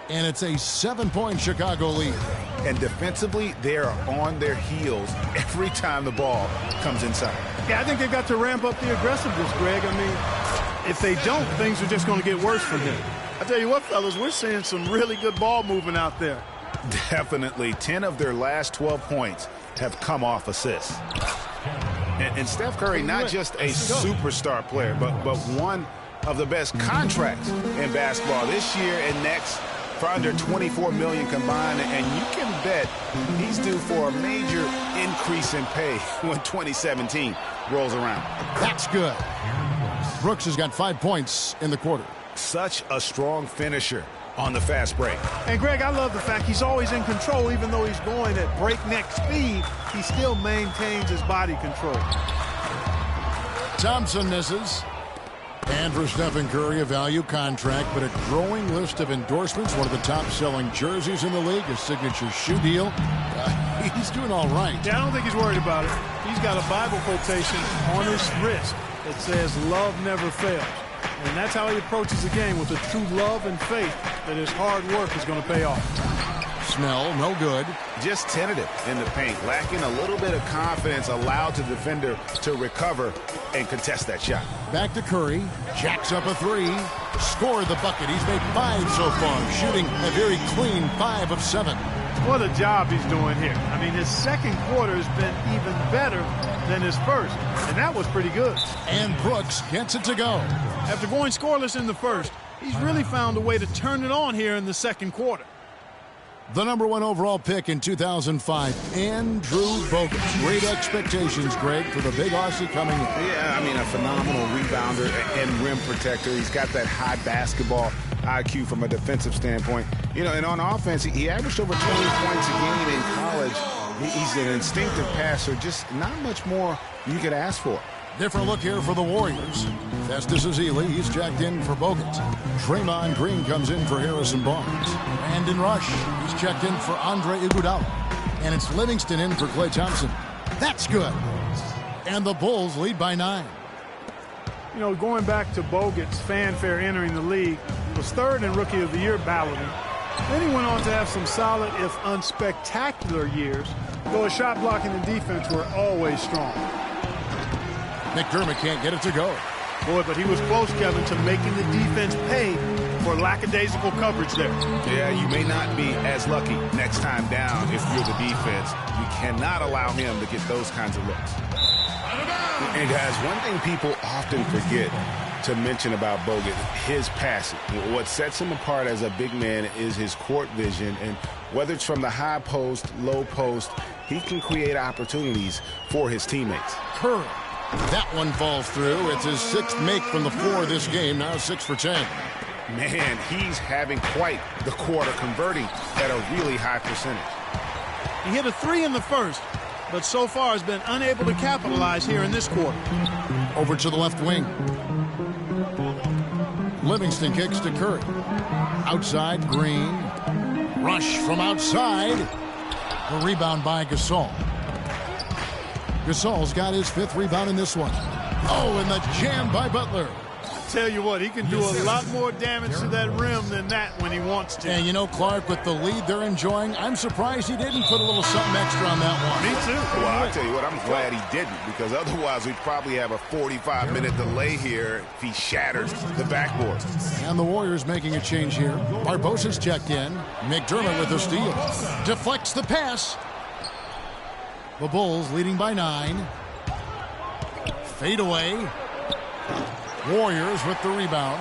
And it's a 7-point Chicago lead. And defensively, they are on their heels every time the ball comes inside. Yeah, I think they've got to ramp up the aggressiveness, Greg. I mean, if they don't, things are just going to get worse for them. I tell you what, fellas, we're seeing some really good ball movement out there. Definitely. 10 of their last 12 points have come off assists. And Steph Curry, not just a superstar player, but one of the best contracts in basketball this year and next for under $24 million combined. And you can bet he's due for a major increase in pay when 2017 rolls around. That's good. Brooks has got 5 points in the quarter. Such a strong finisher on the fast break. And Greg, I love the fact he's always in control. Even though he's going at breakneck speed, he still maintains his body control. Thompson misses. And for Stephen Curry, a value contract, but a growing list of endorsements. One of the top-selling jerseys in the league, a signature shoe deal. He's doing all right. Yeah, I don't think he's worried about it. He's got a Bible quotation on his wrist that says, "Love never fails." And that's how he approaches the game, with a true love and faith that his hard work is going to pay off. Snell, no good. Just tentative in the paint, lacking a little bit of confidence, allowed the defender to recover and contest that shot. Back to Curry, jacks up a 3, scored the bucket. He's made 5 so far, shooting a very clean 5 of 7. What a job he's doing here. I mean, his second quarter has been even better than his first, and that was pretty good. And Brooks gets it to go. After going scoreless in the first, he's really found a way to turn it on here in the second quarter. The #1 overall pick in 2005, Andrew Bogut. Great expectations, Greg, for the big Aussie coming in. Yeah, I mean, a phenomenal rebounder and rim protector. He's got that high basketball IQ from a defensive standpoint. You know, and on offense, he averaged over 20 points a game in college. He's an instinctive passer, just not much more you could ask for. Different look here for the Warriors. Festus Ezeli, he's jacked in for Bogut. Draymond Green comes in for Harrison Barnes. Brandon Rush, he's checked in for Andre Iguodala. And it's Livingston in for Klay Thompson. That's good. And the Bulls lead by 9. You know, going back to Bogut's fanfare entering the league, was third in Rookie of the Year balloting. Then he went on to have some solid, if unspectacular, years, though his shot blocking and defense were always strong. McDermott can't get it to go. Boy, but he was close, Kevin, to making the defense pay for lackadaisical coverage there. Yeah, you may not be as lucky next time down if you're the defense. You cannot allow him to get those kinds of looks. And guys, one thing people often forget to mention about Bogut, his passing. What sets him apart as a big man is his court vision, and whether it's from the high post, low post, he can create opportunities for his teammates. Curry. That one falls through. It's his 6th make from the floor this game, now 6 for 10. Man, he's having quite the quarter, converting at a really high percentage. He hit a 3 in the first, but so far has been unable to capitalize here in this quarter. Over to the left wing. Livingston kicks to Curry. Outside, Green. Rush from outside. The rebound by Gasol. Gasol's got his 5th rebound in this one. Oh, and the jam by Butler. Tell you what, he can do a lot more damage to that rim than that when he wants to. And you know, Clark, with the lead they're enjoying, I'm surprised he didn't put a little something extra on that one. Me too. Well, I'll tell you what, I'm glad he didn't, because otherwise we'd probably have a 45-minute delay here if he shatters the backboard. And the Warriors making a change here. Barbosa's checked in. McDermott with the steal. Deflects the pass. The Bulls leading by 9. Fade away. Warriors with the rebound.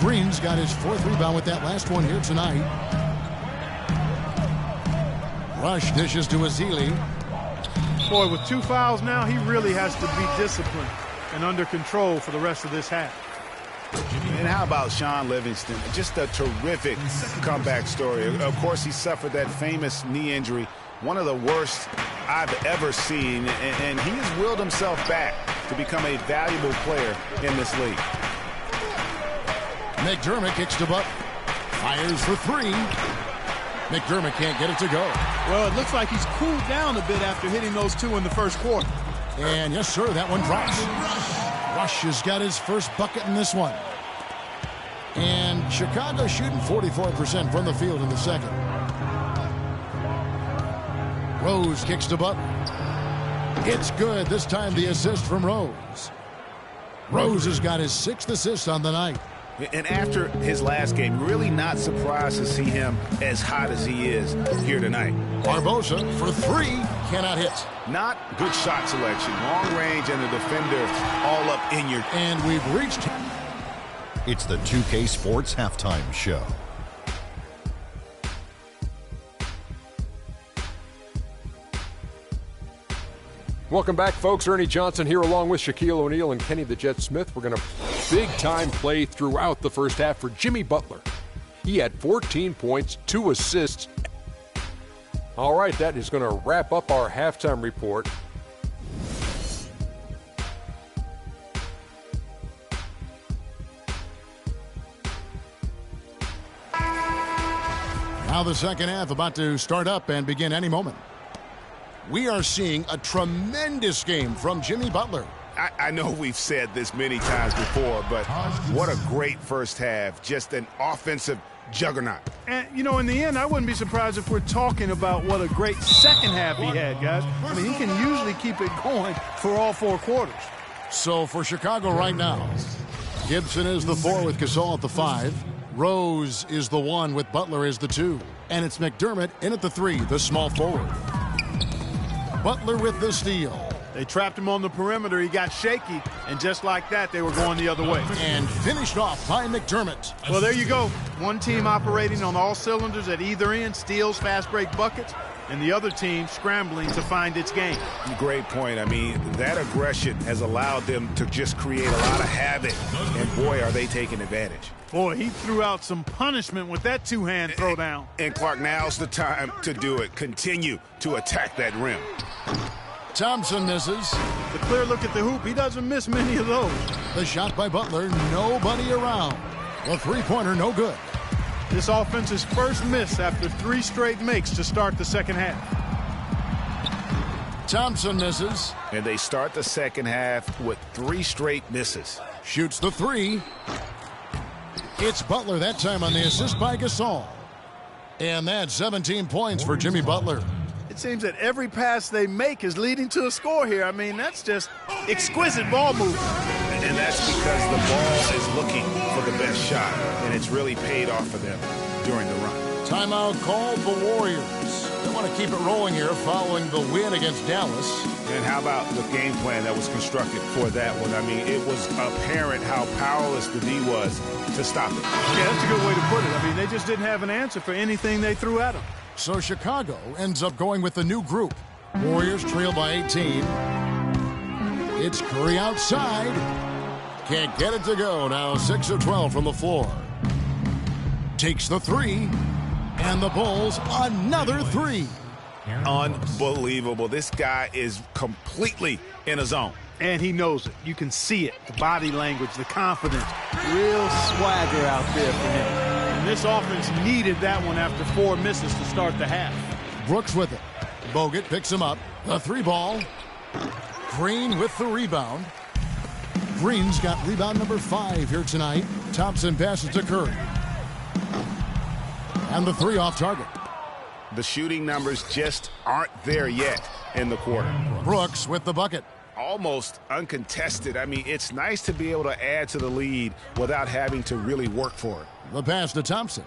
Green's got his 4th rebound with that last one here tonight. Rush dishes to Ezeli. Boy, with 2 fouls now, he really has to be disciplined and under control for the rest of this half. And how about Sean Livingston? Just a terrific comeback story. Of course, he suffered that famous knee injury, one of the worst I've ever seen, and he has willed himself back to become a valuable player in this league. McDermott kicks to Butler. Fires for 3. McDermott can't get it to go. Well, it looks like he's cooled down a bit after hitting those 2 in the first quarter. And yes, sir, that one drops. Rush has got his first bucket in this one. And Chicago shooting 44% from the field in the second. Rose kicks to Butler. It's good. This time the assist from Rose. Rose has got his 6th assist on the night. And after his last game, really not surprised to see him as hot as he is here tonight. Barbosa for 3, cannot hit. Not good shot selection. Long range and the defender all up in your... And we've reached... It's the 2K Sports Halftime Show. Welcome back, folks. Ernie Johnson here along with Shaquille O'Neal and Kenny the Jet Smith. We're going to big-time play throughout the first half for Jimmy Butler. He had 14 points, 2 assists. All right, that is going to wrap up our halftime report. Now the second half about to start up and begin any moment. We are seeing a tremendous game from Jimmy Butler. I know we've said this many times before, but what a great first half. Just an offensive juggernaut. And, you know, in the end, I wouldn't be surprised if we're talking about what a great second half he had, guys. I mean, he can usually keep it going for all 4 quarters. So for Chicago right now, Gibson is the 4 with Gasol at the 5. Rose is the 1 with Butler as the 2. And it's McDermott in at the 3, the small forward. Butler with the steal. They trapped him on the perimeter. He got shaky, and just like that, they were going the other way. And finished off by McDermott. Well, there you go. One team operating on all cylinders at either end, steals, fast break buckets, and the other team scrambling to find its game. Great point. I mean, that aggression has allowed them to just create a lot of havoc, and boy, are they taking advantage. Boy, he threw out some punishment with that two-hand throwdown. And Clark, now's the time to do it. Continue to attack that rim. Thompson misses. The clear look at the hoop, he doesn't miss many of those. The shot by Butler, nobody around. The three-pointer, no good. This offense's first miss after 3 straight makes to start the second half. Thompson misses. And they start the second half with 3 straight misses. Shoots the 3. It's Butler that time on the assist by Gasol. And that's 17 points for Jimmy Butler. It seems that every pass they make is leading to a score here. I mean, that's just exquisite ball movement. And that's because the ball is looking for the best shot, and it's really paid off for them during the run. Timeout called the Warriors. They want to keep it rolling here following the win against Dallas. And how about the game plan that was constructed for that one? I mean, it was apparent how powerless the D was to stop it. Yeah, that's a good way to put it. I mean, they just didn't have an answer for anything they threw at them. So Chicago ends up going with the new group. Warriors trail by 18. It's Curry outside. Can't get it to go. Now 6 of 12 from the floor. Takes the 3. And the Bulls another 3. Unbelievable. This guy is completely in a zone. And he knows it. You can see it. The body language, the confidence. Real swagger out there for him. And this offense needed that one after 4 misses to start the half. Brooks with it. Bogut picks him up. The 3 ball. Green with the rebound. Green's got rebound number 5 here tonight. Thompson passes to Curry. And the 3 off target. The shooting numbers just aren't there yet in the quarter. Brooks with the bucket. Almost uncontested. I mean, it's nice to be able to add to the lead without having to really work for it. The pass to Thompson.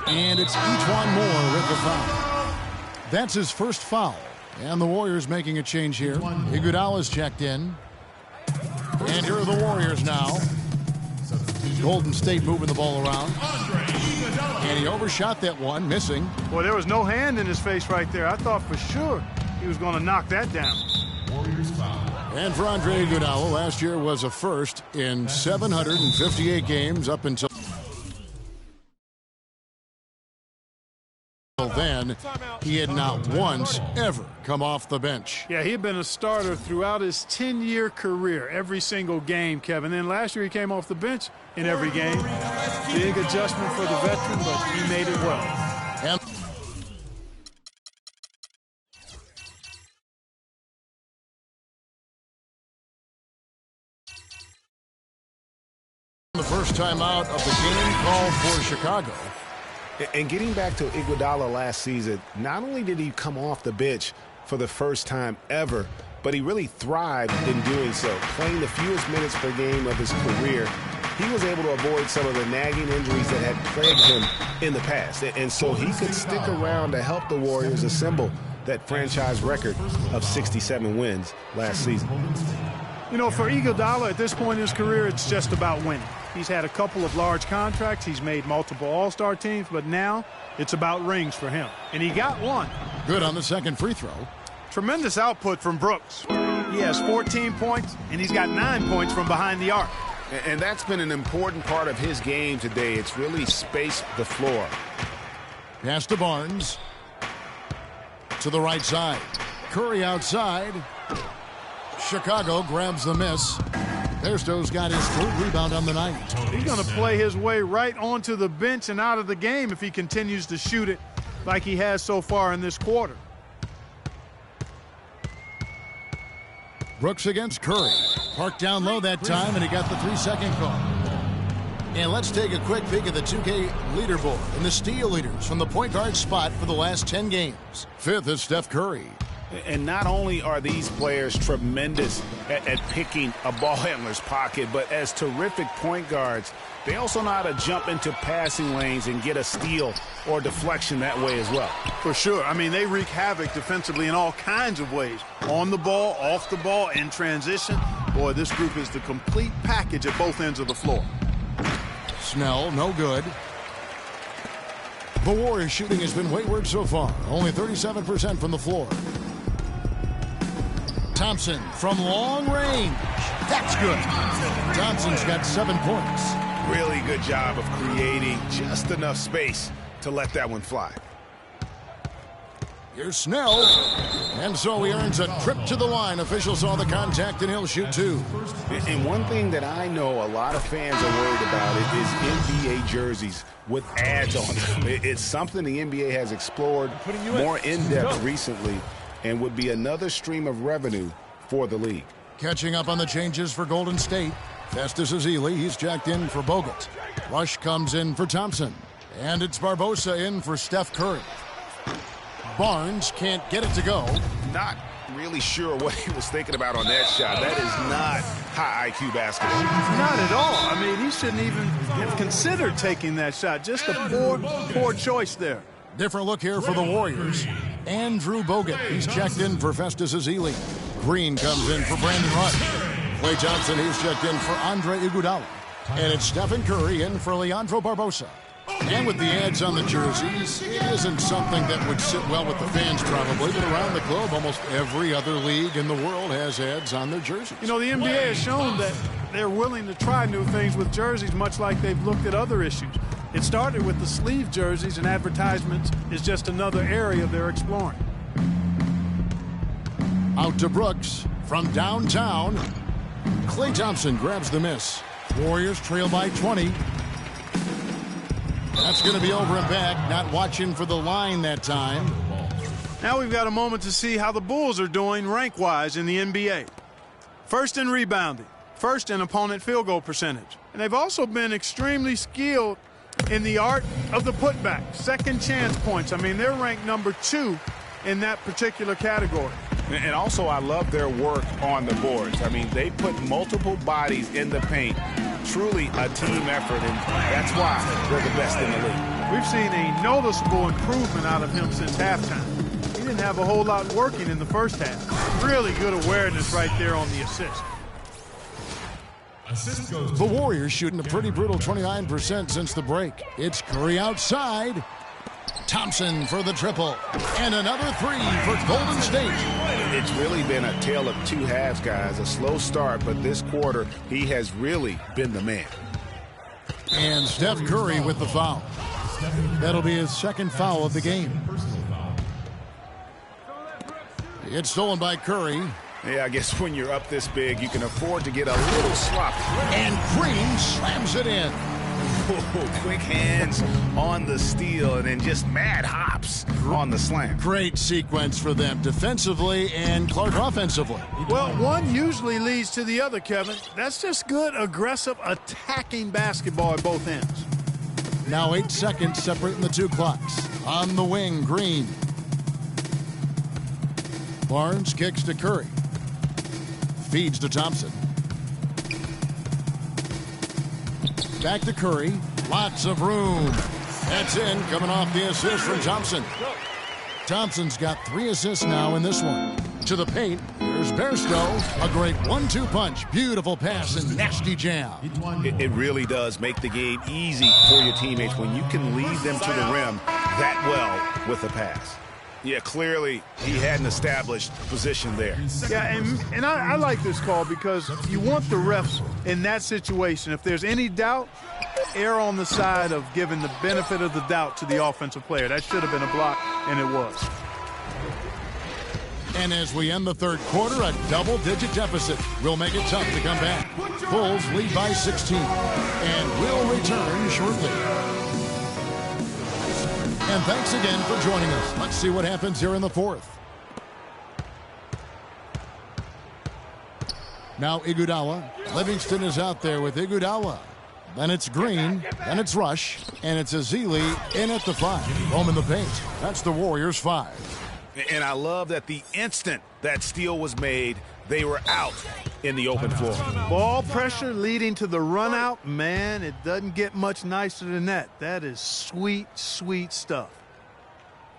And it's E'Twaun Moore with the foul. That's his first foul. And the Warriors making a change here. Iguodala's checked in. And here are the Warriors now. Golden State moving the ball around. And he overshot that one, missing. Boy, there was no hand in his face right there. I thought for sure he was going to knock that down. Warriors foul. And for Andre Iguodala, last year was a first in 758 games up until then. He had not once ever come off the bench. Yeah, he had been a starter throughout his 10-year career, every single game, Kevin. Then last year he came off the bench in every game. Big adjustment for the veteran, but he made it well. And the first time out of the game called for Chicago. And getting back to Iguodala last season, not only did he come off the bench for the first time ever, but he really thrived in doing so. Playing the fewest minutes per game of his career, he was able to avoid some of the nagging injuries that had plagued him in the past. And so he could stick around to help the Warriors assemble that franchise record of 67 wins last season. You know, for Iguodala at this point in his career, it's just about winning. He's had a couple of large contracts. He's made multiple All-Star teams, but now it's about rings for him. And he got one. Good on the second free throw. Tremendous output from Brooks. He has 14 points, and he's got 9 points from behind the arc. And that's been an important part of his game today. It's really spaced the floor. Pass to Barnes. To the right side. Curry outside. Chicago grabs the miss. Bairstow's got his 3rd rebound on the night. He's going to play his way right onto the bench and out of the game if he continues to shoot it like he has so far in this quarter. Brooks against Curry. Parked down low that time, and he got the 3-second call. And let's take a quick peek at the 2K leaderboard and the steal leaders from the point guard spot for the last 10 games. 5th is Steph Curry. And not only are these players tremendous at picking a ball handler's pocket, but as terrific point guards, they also know how to jump into passing lanes and get a steal or deflection that way as well. For sure. I mean, they wreak havoc defensively in all kinds of ways. On the ball, off the ball, in transition. Boy, this group is the complete package at both ends of the floor. Snell, no good. The Warriors shooting has been wayward so far. Only 37% from the floor. Thompson from long range. That's good. Thompson's got 7 points. Really good job of creating just enough space to let that one fly. Here's Snell. And so he earns a trip to the line. Officials saw the contact and he'll shoot 2. And one thing that I know a lot of fans are worried about is NBA jerseys with ads on them. It's something the NBA has explored more in-depth recently and would be another stream of revenue for the league. Catching up on the changes for Golden State. Festus Ezeli, he's jacked in for Bogut. Rush comes in for Thompson. And it's Barbosa in for Steph Curry. Barnes can't get it to go. Not really sure what he was thinking about on that shot. That is not high IQ basketball. Not at all. I mean, he shouldn't even have considered taking that shot. Just a poor choice there. Different look here for the Warriors. Andrew Bogut, he's checked in for Festus Ezeli. Green comes in for Brandon Rush. Klay Thompson, he's checked in for Andre Iguodala. And it's Stephen Curry in for Leandro Barbosa. And with the ads on the jerseys, it isn't something that would sit well with the fans probably, but around the globe, almost every other league in the world has ads on their jerseys. You know, the NBA has shown that they're willing to try new things with jerseys, much like they've looked at other issues. It started with the sleeve jerseys, and advertisements is just another area they're exploring. Out to Brooks from downtown. Klay Thompson grabs the miss. Warriors trail by 20. That's going to be over and back. Not watching for the line that time. Now we've got a moment to see how the Bulls are doing rank-wise in the NBA. First in rebounding. First in opponent field goal percentage. And they've also been extremely skilled in the art of the putback. Second chance points. I mean, they're ranked number 2 in that particular category. And also, I love their work on the boards. I mean, they put multiple bodies in the paint. Truly a team effort, and that's why they're the best in the league. We've seen a noticeable improvement out of him since halftime. He didn't have a whole lot working in the first half. Really good awareness right there on the assist. The Warriors shooting a pretty brutal 29% since the break. It's Curry outside. Thompson for the triple. And another 3 for Golden State. It's really been a tale of 2 halves, guys. A slow start, but this quarter, he has really been the man. And Steph Curry with the foul. That'll be his second foul of the game. It's stolen by Curry. Yeah, I guess when you're up this big, you can afford to get a little sloppy. And Green slams it in. Oh, quick hands on the steal and then just mad hops on the slam. Great sequence for them defensively and Clark offensively. Well, one usually leads to the other, Kevin. That's just good, aggressive, attacking basketball at both ends. Now 8 seconds separating the 2 clocks. On the wing, Green. Barnes kicks to Curry. Feeds to Thompson. Back to Curry. Lots of room. That's in, coming off the assist from Thompson. Thompson's got 3 assists now in this one. To the paint, here's Bairstow. A great 1-2 punch. Beautiful pass and nasty jam. It really does make the game easy for your teammates when you can lead them to the rim that well with a pass. Yeah, clearly he had an established position there. Yeah, and I like this call because you want the refs in that situation. If there's any doubt, err on the side of giving the benefit of the doubt to the offensive player. That should have been a block, and it was. And as we end the third quarter, a double-digit deficit will make it tough to come back. Bulls lead by 16, and we'll return shortly. And thanks again for joining us. Let's see what happens here in the fourth. Now Iguodala. Livingston is out there with Iguodala. Then it's Green. Then it's Rush. And it's Ezeli in at the 5. Home in the paint. That's the Warriors' 5. And I love that the instant that steal was made, they were out in the open floor. Ball pressure leading to the run out. Man, it doesn't get much nicer than that. That is sweet, sweet stuff.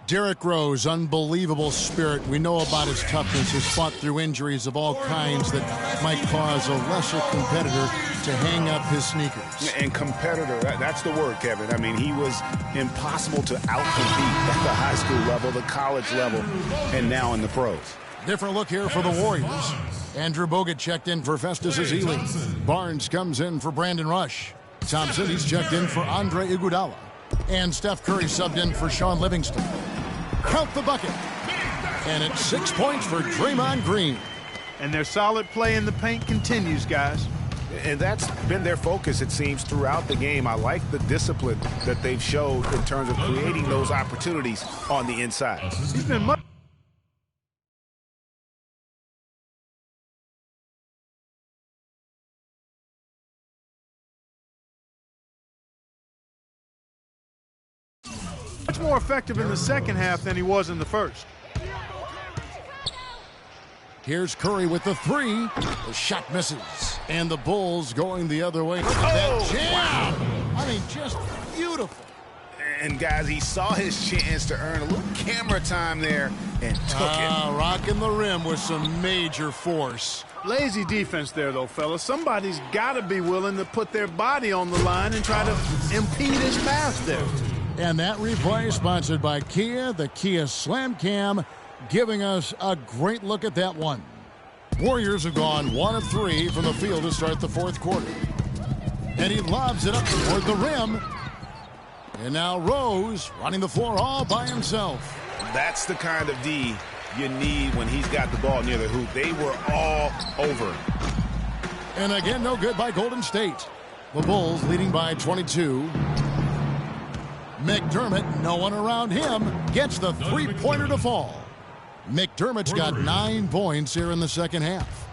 Derrick Rose, unbelievable spirit. We know about his toughness, has fought through injuries of all kinds that might cause a lesser competitor to hang up his sneakers. And competitor, that's the word, Kevin. I mean, he was impossible to outcompete at the high school level, the college level, and now in the pros. Different look here for the Warriors. Andrew Bogut checked in for Festus Ezeli. Barnes comes in for Brandon Rush. Thompson, he's checked in for Andre Iguodala. And Steph Curry subbed in for Sean Livingston. Count the bucket. And it's 6 points for Draymond Green. And their solid play in the paint continues, guys. And that's been their focus, it seems, throughout the game. I like the discipline that they've showed in terms of creating those opportunities on the inside. He's been much more effective in the second half than he was in the first. Here's Curry with the three. The shot misses. And the Bulls going the other way. Look at that jam. I mean, just beautiful. And, guys, he saw his chance to earn a little camera time there and took it. Rocking the rim with some major force. Lazy defense there, though, fellas. Somebody's got to be willing to put their body on the line and try to impede his pass there. And that replay sponsored by Kia, the Kia Slam Cam, giving us a great look at that one. Warriors have gone 1 of 3 from the field to start the fourth quarter. And he lobs it up toward the rim. And now Rose running the floor all by himself. That's the kind of D you need when he's got the ball near the hoop. They were all over. And again, no good by Golden State. The Bulls leading by 22. McDermott, no one around him, gets the three-pointer to fall. McDermott's got 9 points here in the second half.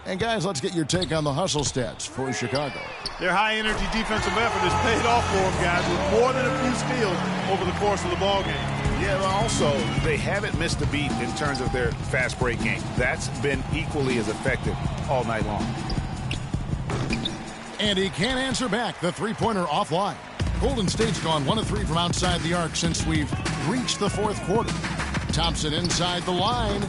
And guys, let's get your take on the hustle stats for Chicago. Their high-energy defensive effort has paid off for them, guys, with more than a few steals over the course of the ballgame. Yeah, but also, they haven't missed a beat in terms of their fast break game. That's been equally as effective all night long. And he can't answer back the three-pointer offline. Golden State's gone 1 of 3 from outside the arc since we've reached the fourth quarter. Thompson inside the line.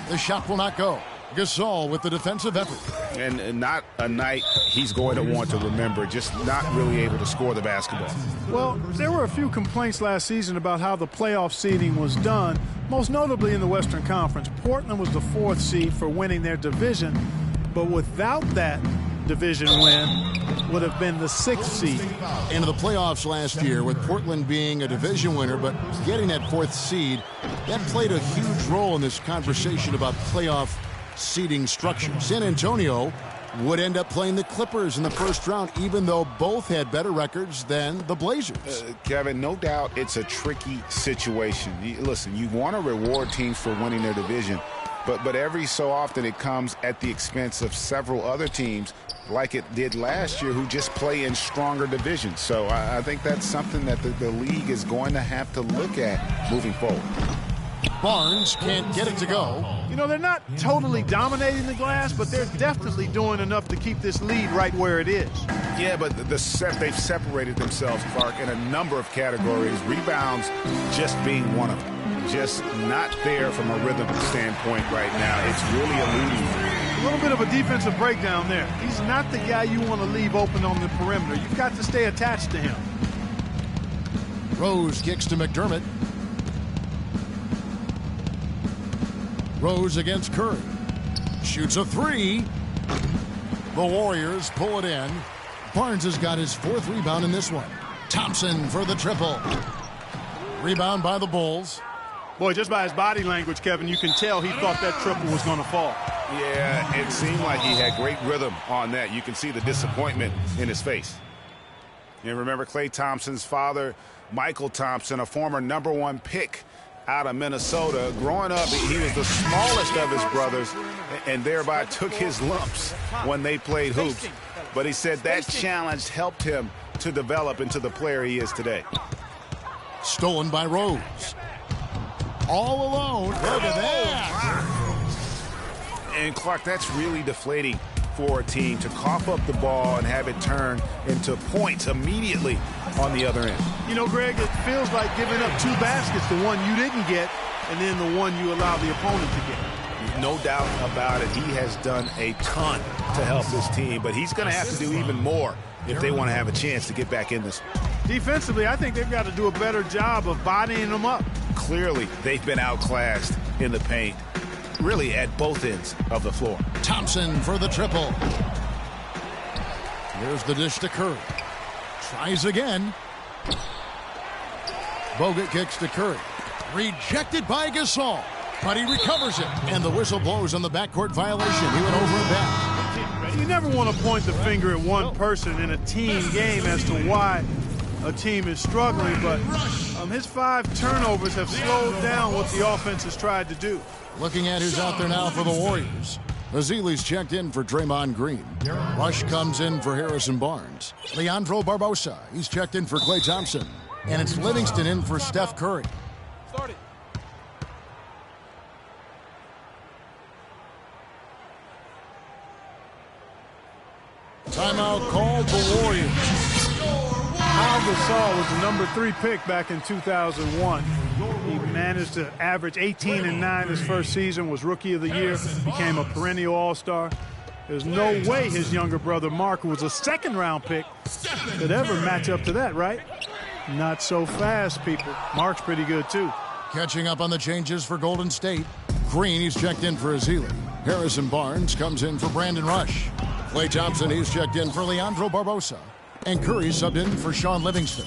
The shot will not go. Gasol with the defensive effort. And not a night he's going to want to remember, just not really able to score the basketball. Well, there were a few complaints last season about how the playoff seeding was done, most notably in the Western Conference. Portland was the 4th seed for winning their division, but without that division win, would have been the 6th seed. Into the playoffs last year with Portland being a division winner, but getting that 4th seed, that played a huge role in this conversation about playoff seeding structure. San Antonio would end up playing the Clippers in the first round, even though both had better records than the Blazers. Kevin, no doubt it's a tricky situation. Listen, you want to reward teams for winning their division, but every so often it comes at the expense of several other teams, like it did last year, who just play in stronger divisions. So I think that's something that the league is going to have to look at moving forward. Barnes can't get it to go. You know, they're not totally dominating the glass, but they're definitely doing enough to keep this lead right where it is. Yeah, but they've separated themselves, Clark, in a number of categories. Rebounds just being one of them. Just not there from a rhythm standpoint right now. It's really eluding. A little bit of a defensive breakdown there. He's not the guy you want to leave open on the perimeter. You've got to stay attached to him. Rose kicks to McDermott. Rose against Curry. Shoots a 3. The Warriors pull it in. Barnes has got his 4th rebound in this one. Thompson for the triple. Rebound by the Bulls. Boy, just by his body language, Kevin, you can tell he thought that triple was going to fall. Yeah, it seemed like he had great rhythm on that. You can see the disappointment in his face. And remember Klay Thompson's father, Michael Thompson, a former #1 pick out of Minnesota. Growing up, he was the smallest of his brothers and thereby took his lumps when they played hoops. But he said that challenge helped him to develop into the player he is today. Stolen by Rose. all alone. Look at that. And, Clark, that's really deflating for a team to cough up the ball and have it turn into points immediately on the other end. You know, Greg, it feels like giving up 2 baskets, the one you didn't get and then the one you allow the opponent to get. No doubt about it. He has done a ton to help this team, but he's going to have to do even more if they want to have a chance to get back in this. Defensively, I think they've got to do a better job of bodying them up. Clearly, they've been outclassed in the paint, really at both ends of the floor. Thompson for the triple. Here's the dish to Curry. Tries again. Bogut kicks to Curry. Rejected by Gasol, but he recovers it. And the whistle blows on the backcourt violation. He went over and back. You never want to point the finger at one person in a team game as to why a team is struggling, but his 5 turnovers have slowed down what the offense has tried to do. Looking at who's out there now for the Warriors. Azili's checked in for Draymond Green. Rush comes in for Harrison Barnes. Leandro Barbosa, he's checked in for Klay Thompson. And it's Livingston in for Steph Curry. Timeout called the Warriors. Al Gasol was the number 3 pick back in 2001. He managed to average 18 and 9 his first season, was Rookie of the Year, became a perennial All-Star. There's no way his younger brother Mark, who was a second-round pick, could ever match up to that, right? Not so fast, people. Mark's pretty good, too. Catching up on the changes for Golden State. Green, he's checked in for Azili. Harrison Barnes comes in for Brandon Rush. Klay Thompson, he's checked in for Leandro Barbosa. And Curry subbed in for Sean Livingston.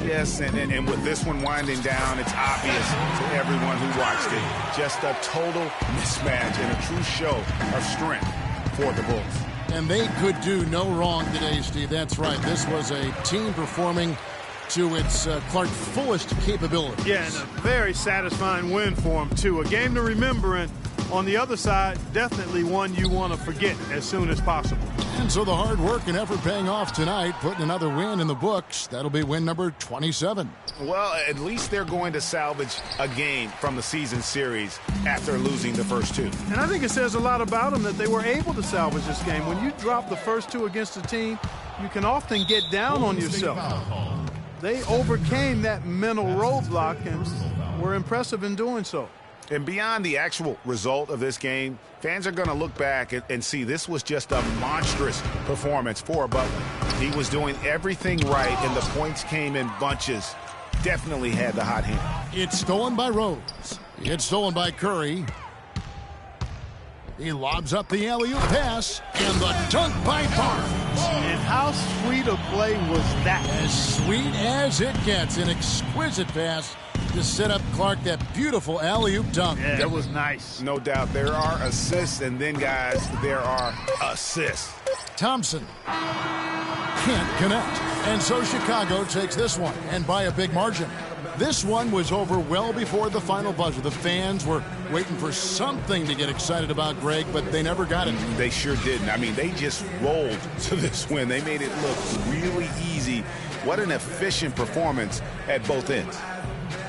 Yes, and with this one winding down, it's obvious to everyone who watched it. Just a total mismatch and a true show of strength for the Bulls. And they could do no wrong today, Steve. That's right. This was a team performing to its Clark fullest capabilities. Yeah, and a very satisfying win for him, too. A game to remember, and on the other side, definitely one you want to forget as soon as possible. And so the hard work and effort paying off tonight, putting another win in the books. That'll be win number 27. Well, at least they're going to salvage a game from the season series after losing the first 2. And I think it says a lot about them that they were able to salvage this game. When you drop the first 2 against a team, you can often get down on yourself. They overcame that mental roadblock and were impressive in doing so. And beyond the actual result of this game, fans are going to look back and see this was just a monstrous performance for Butler. He was doing everything right, and the points came in bunches. Definitely had the hot hand. It's stolen by Rose. It's stolen by Curry. He lobs up the alley-oop pass, and the dunk by Barnes. And how sweet a play was that? As sweet as it gets. An exquisite pass to set up Clark that beautiful alley-oop dunk. Yeah, that was nice. No doubt. There are assists, and then, guys, there are assists. Thompson can't connect. And so Chicago takes this one, and by a big margin. This one was over well before the final buzzer. The fans were waiting for something to get excited about, Greg, but they never got it. They sure didn't. I mean, they just rolled to this win. They made it look really easy. What an efficient performance at both ends.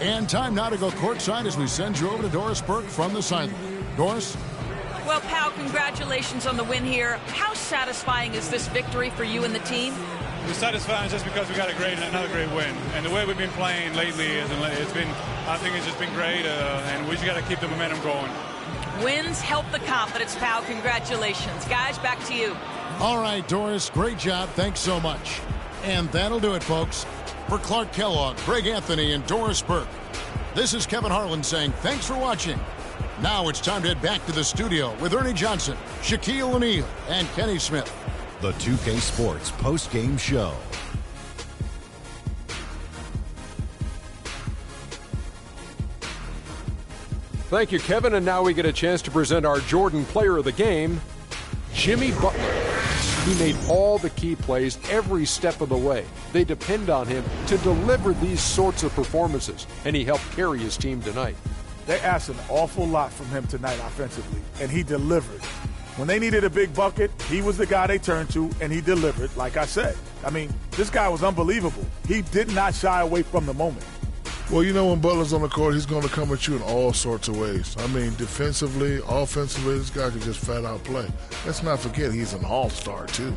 And time now to go courtside as we send you over to Doris Burke from the sideline. Doris? Well, pal, congratulations on the win here. How satisfying is this victory for you and the team? It's satisfying just because we got another great win, and the way we've been playing lately I think it's just been great, and we just got to keep the momentum going. Wins help the confidence, pal. Congratulations, guys. Back to you. All right, Doris, great job. Thanks so much. And that'll do it, folks. For Clark Kellogg, Greg Anthony, and Doris Burke, this is Kevin Harlan saying thanks for watching. Now it's time to head back to the studio with Ernie Johnson, Shaquille O'Neal, and Kenny Smith. The 2K Sports post-game show. Thank you, Kevin. And now we get a chance to present our Jordan Player of the Game, Jimmy Butler. He made all the key plays every step of the way. They depend on him to deliver these sorts of performances, and he helped carry his team tonight. They asked an awful lot from him tonight offensively, and he delivered. When they needed a big bucket, he was the guy they turned to, and he delivered, like I said. I mean, this guy was unbelievable. He did not shy away from the moment. Well, you know, when Butler's on the court, he's going to come at you in all sorts of ways. I mean, defensively, offensively, this guy can just flat out play. Let's not forget he's an all-star, too.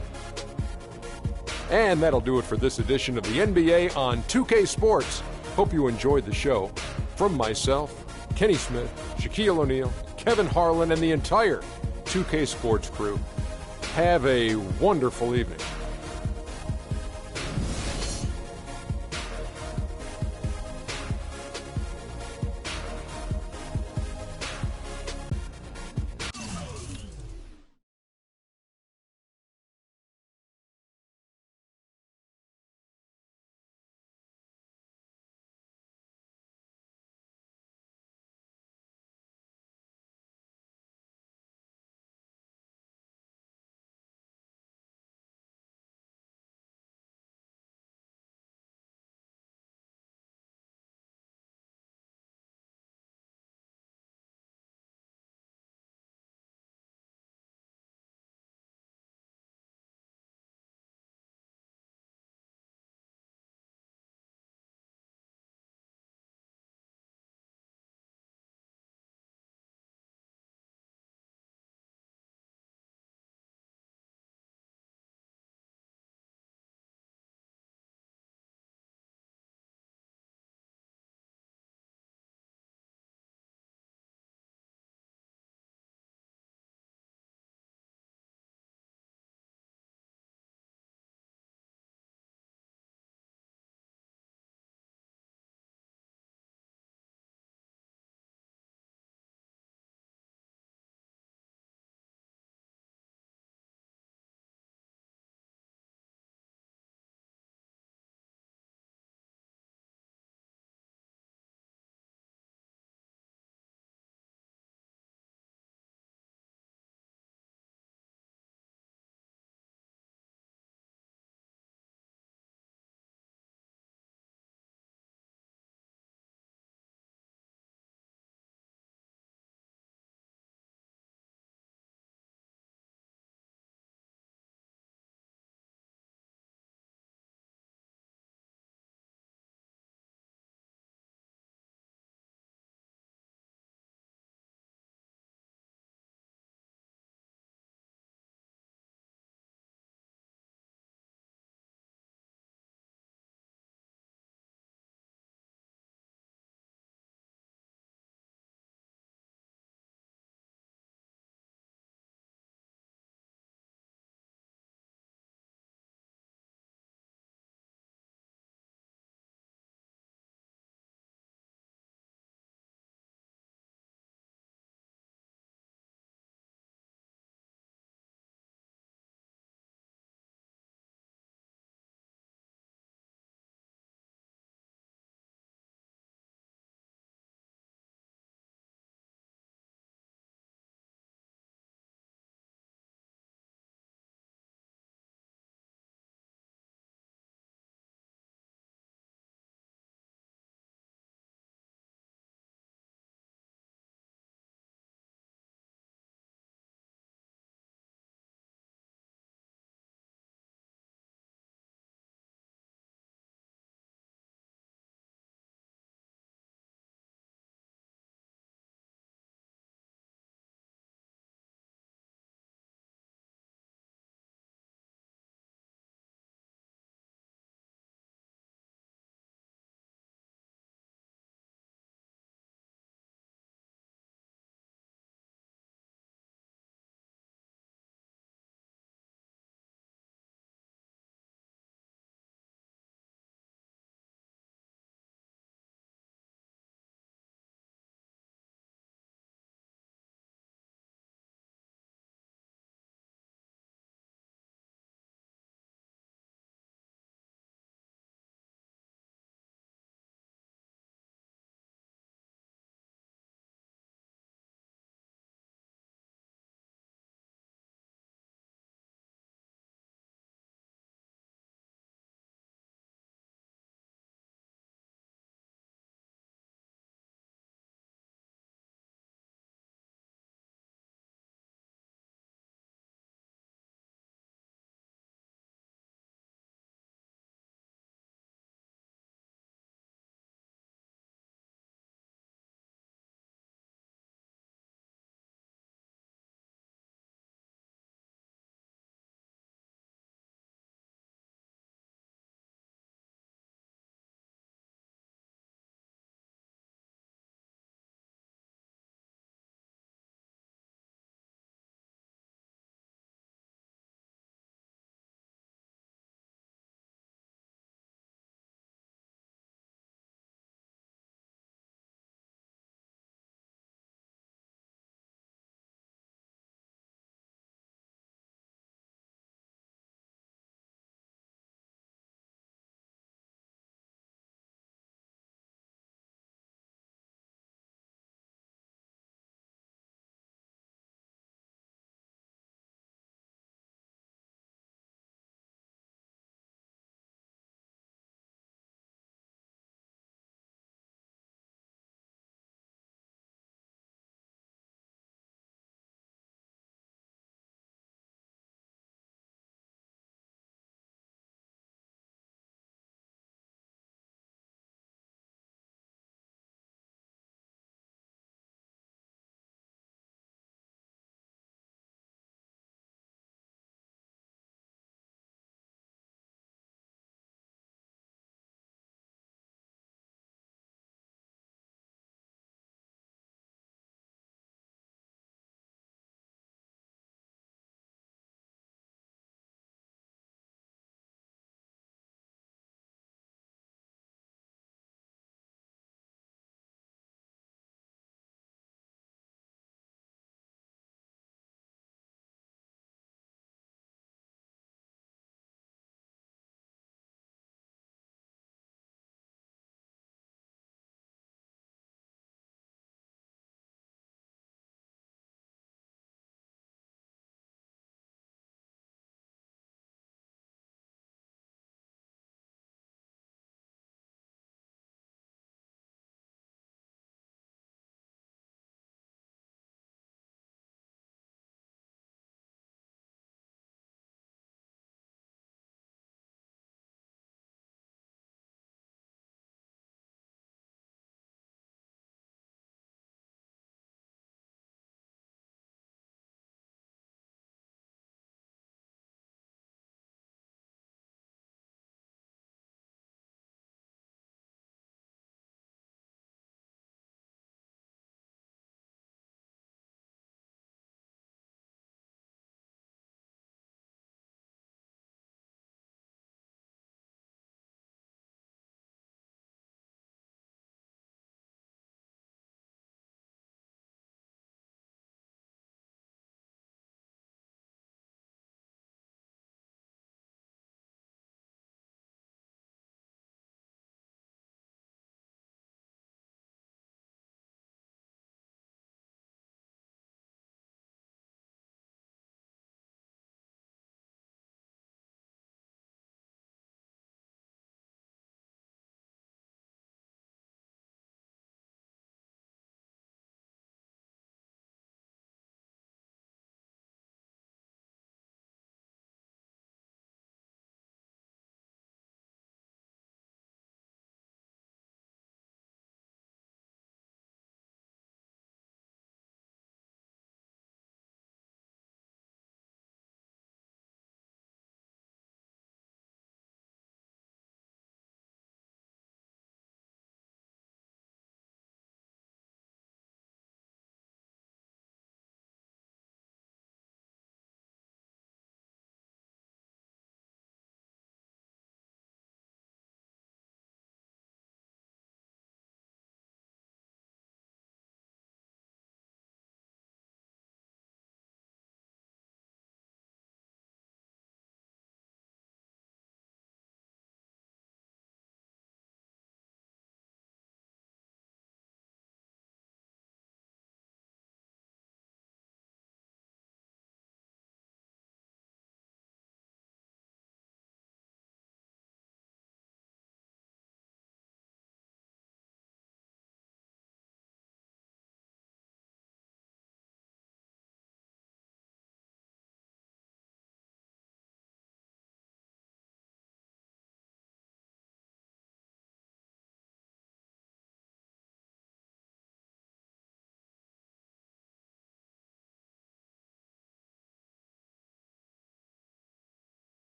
And that'll do it for this edition of the NBA on 2K Sports. Hope you enjoyed the show. From myself, Kenny Smith, Shaquille O'Neal, Kevin Harlan, and the entire 2K Sports crew, have a wonderful evening.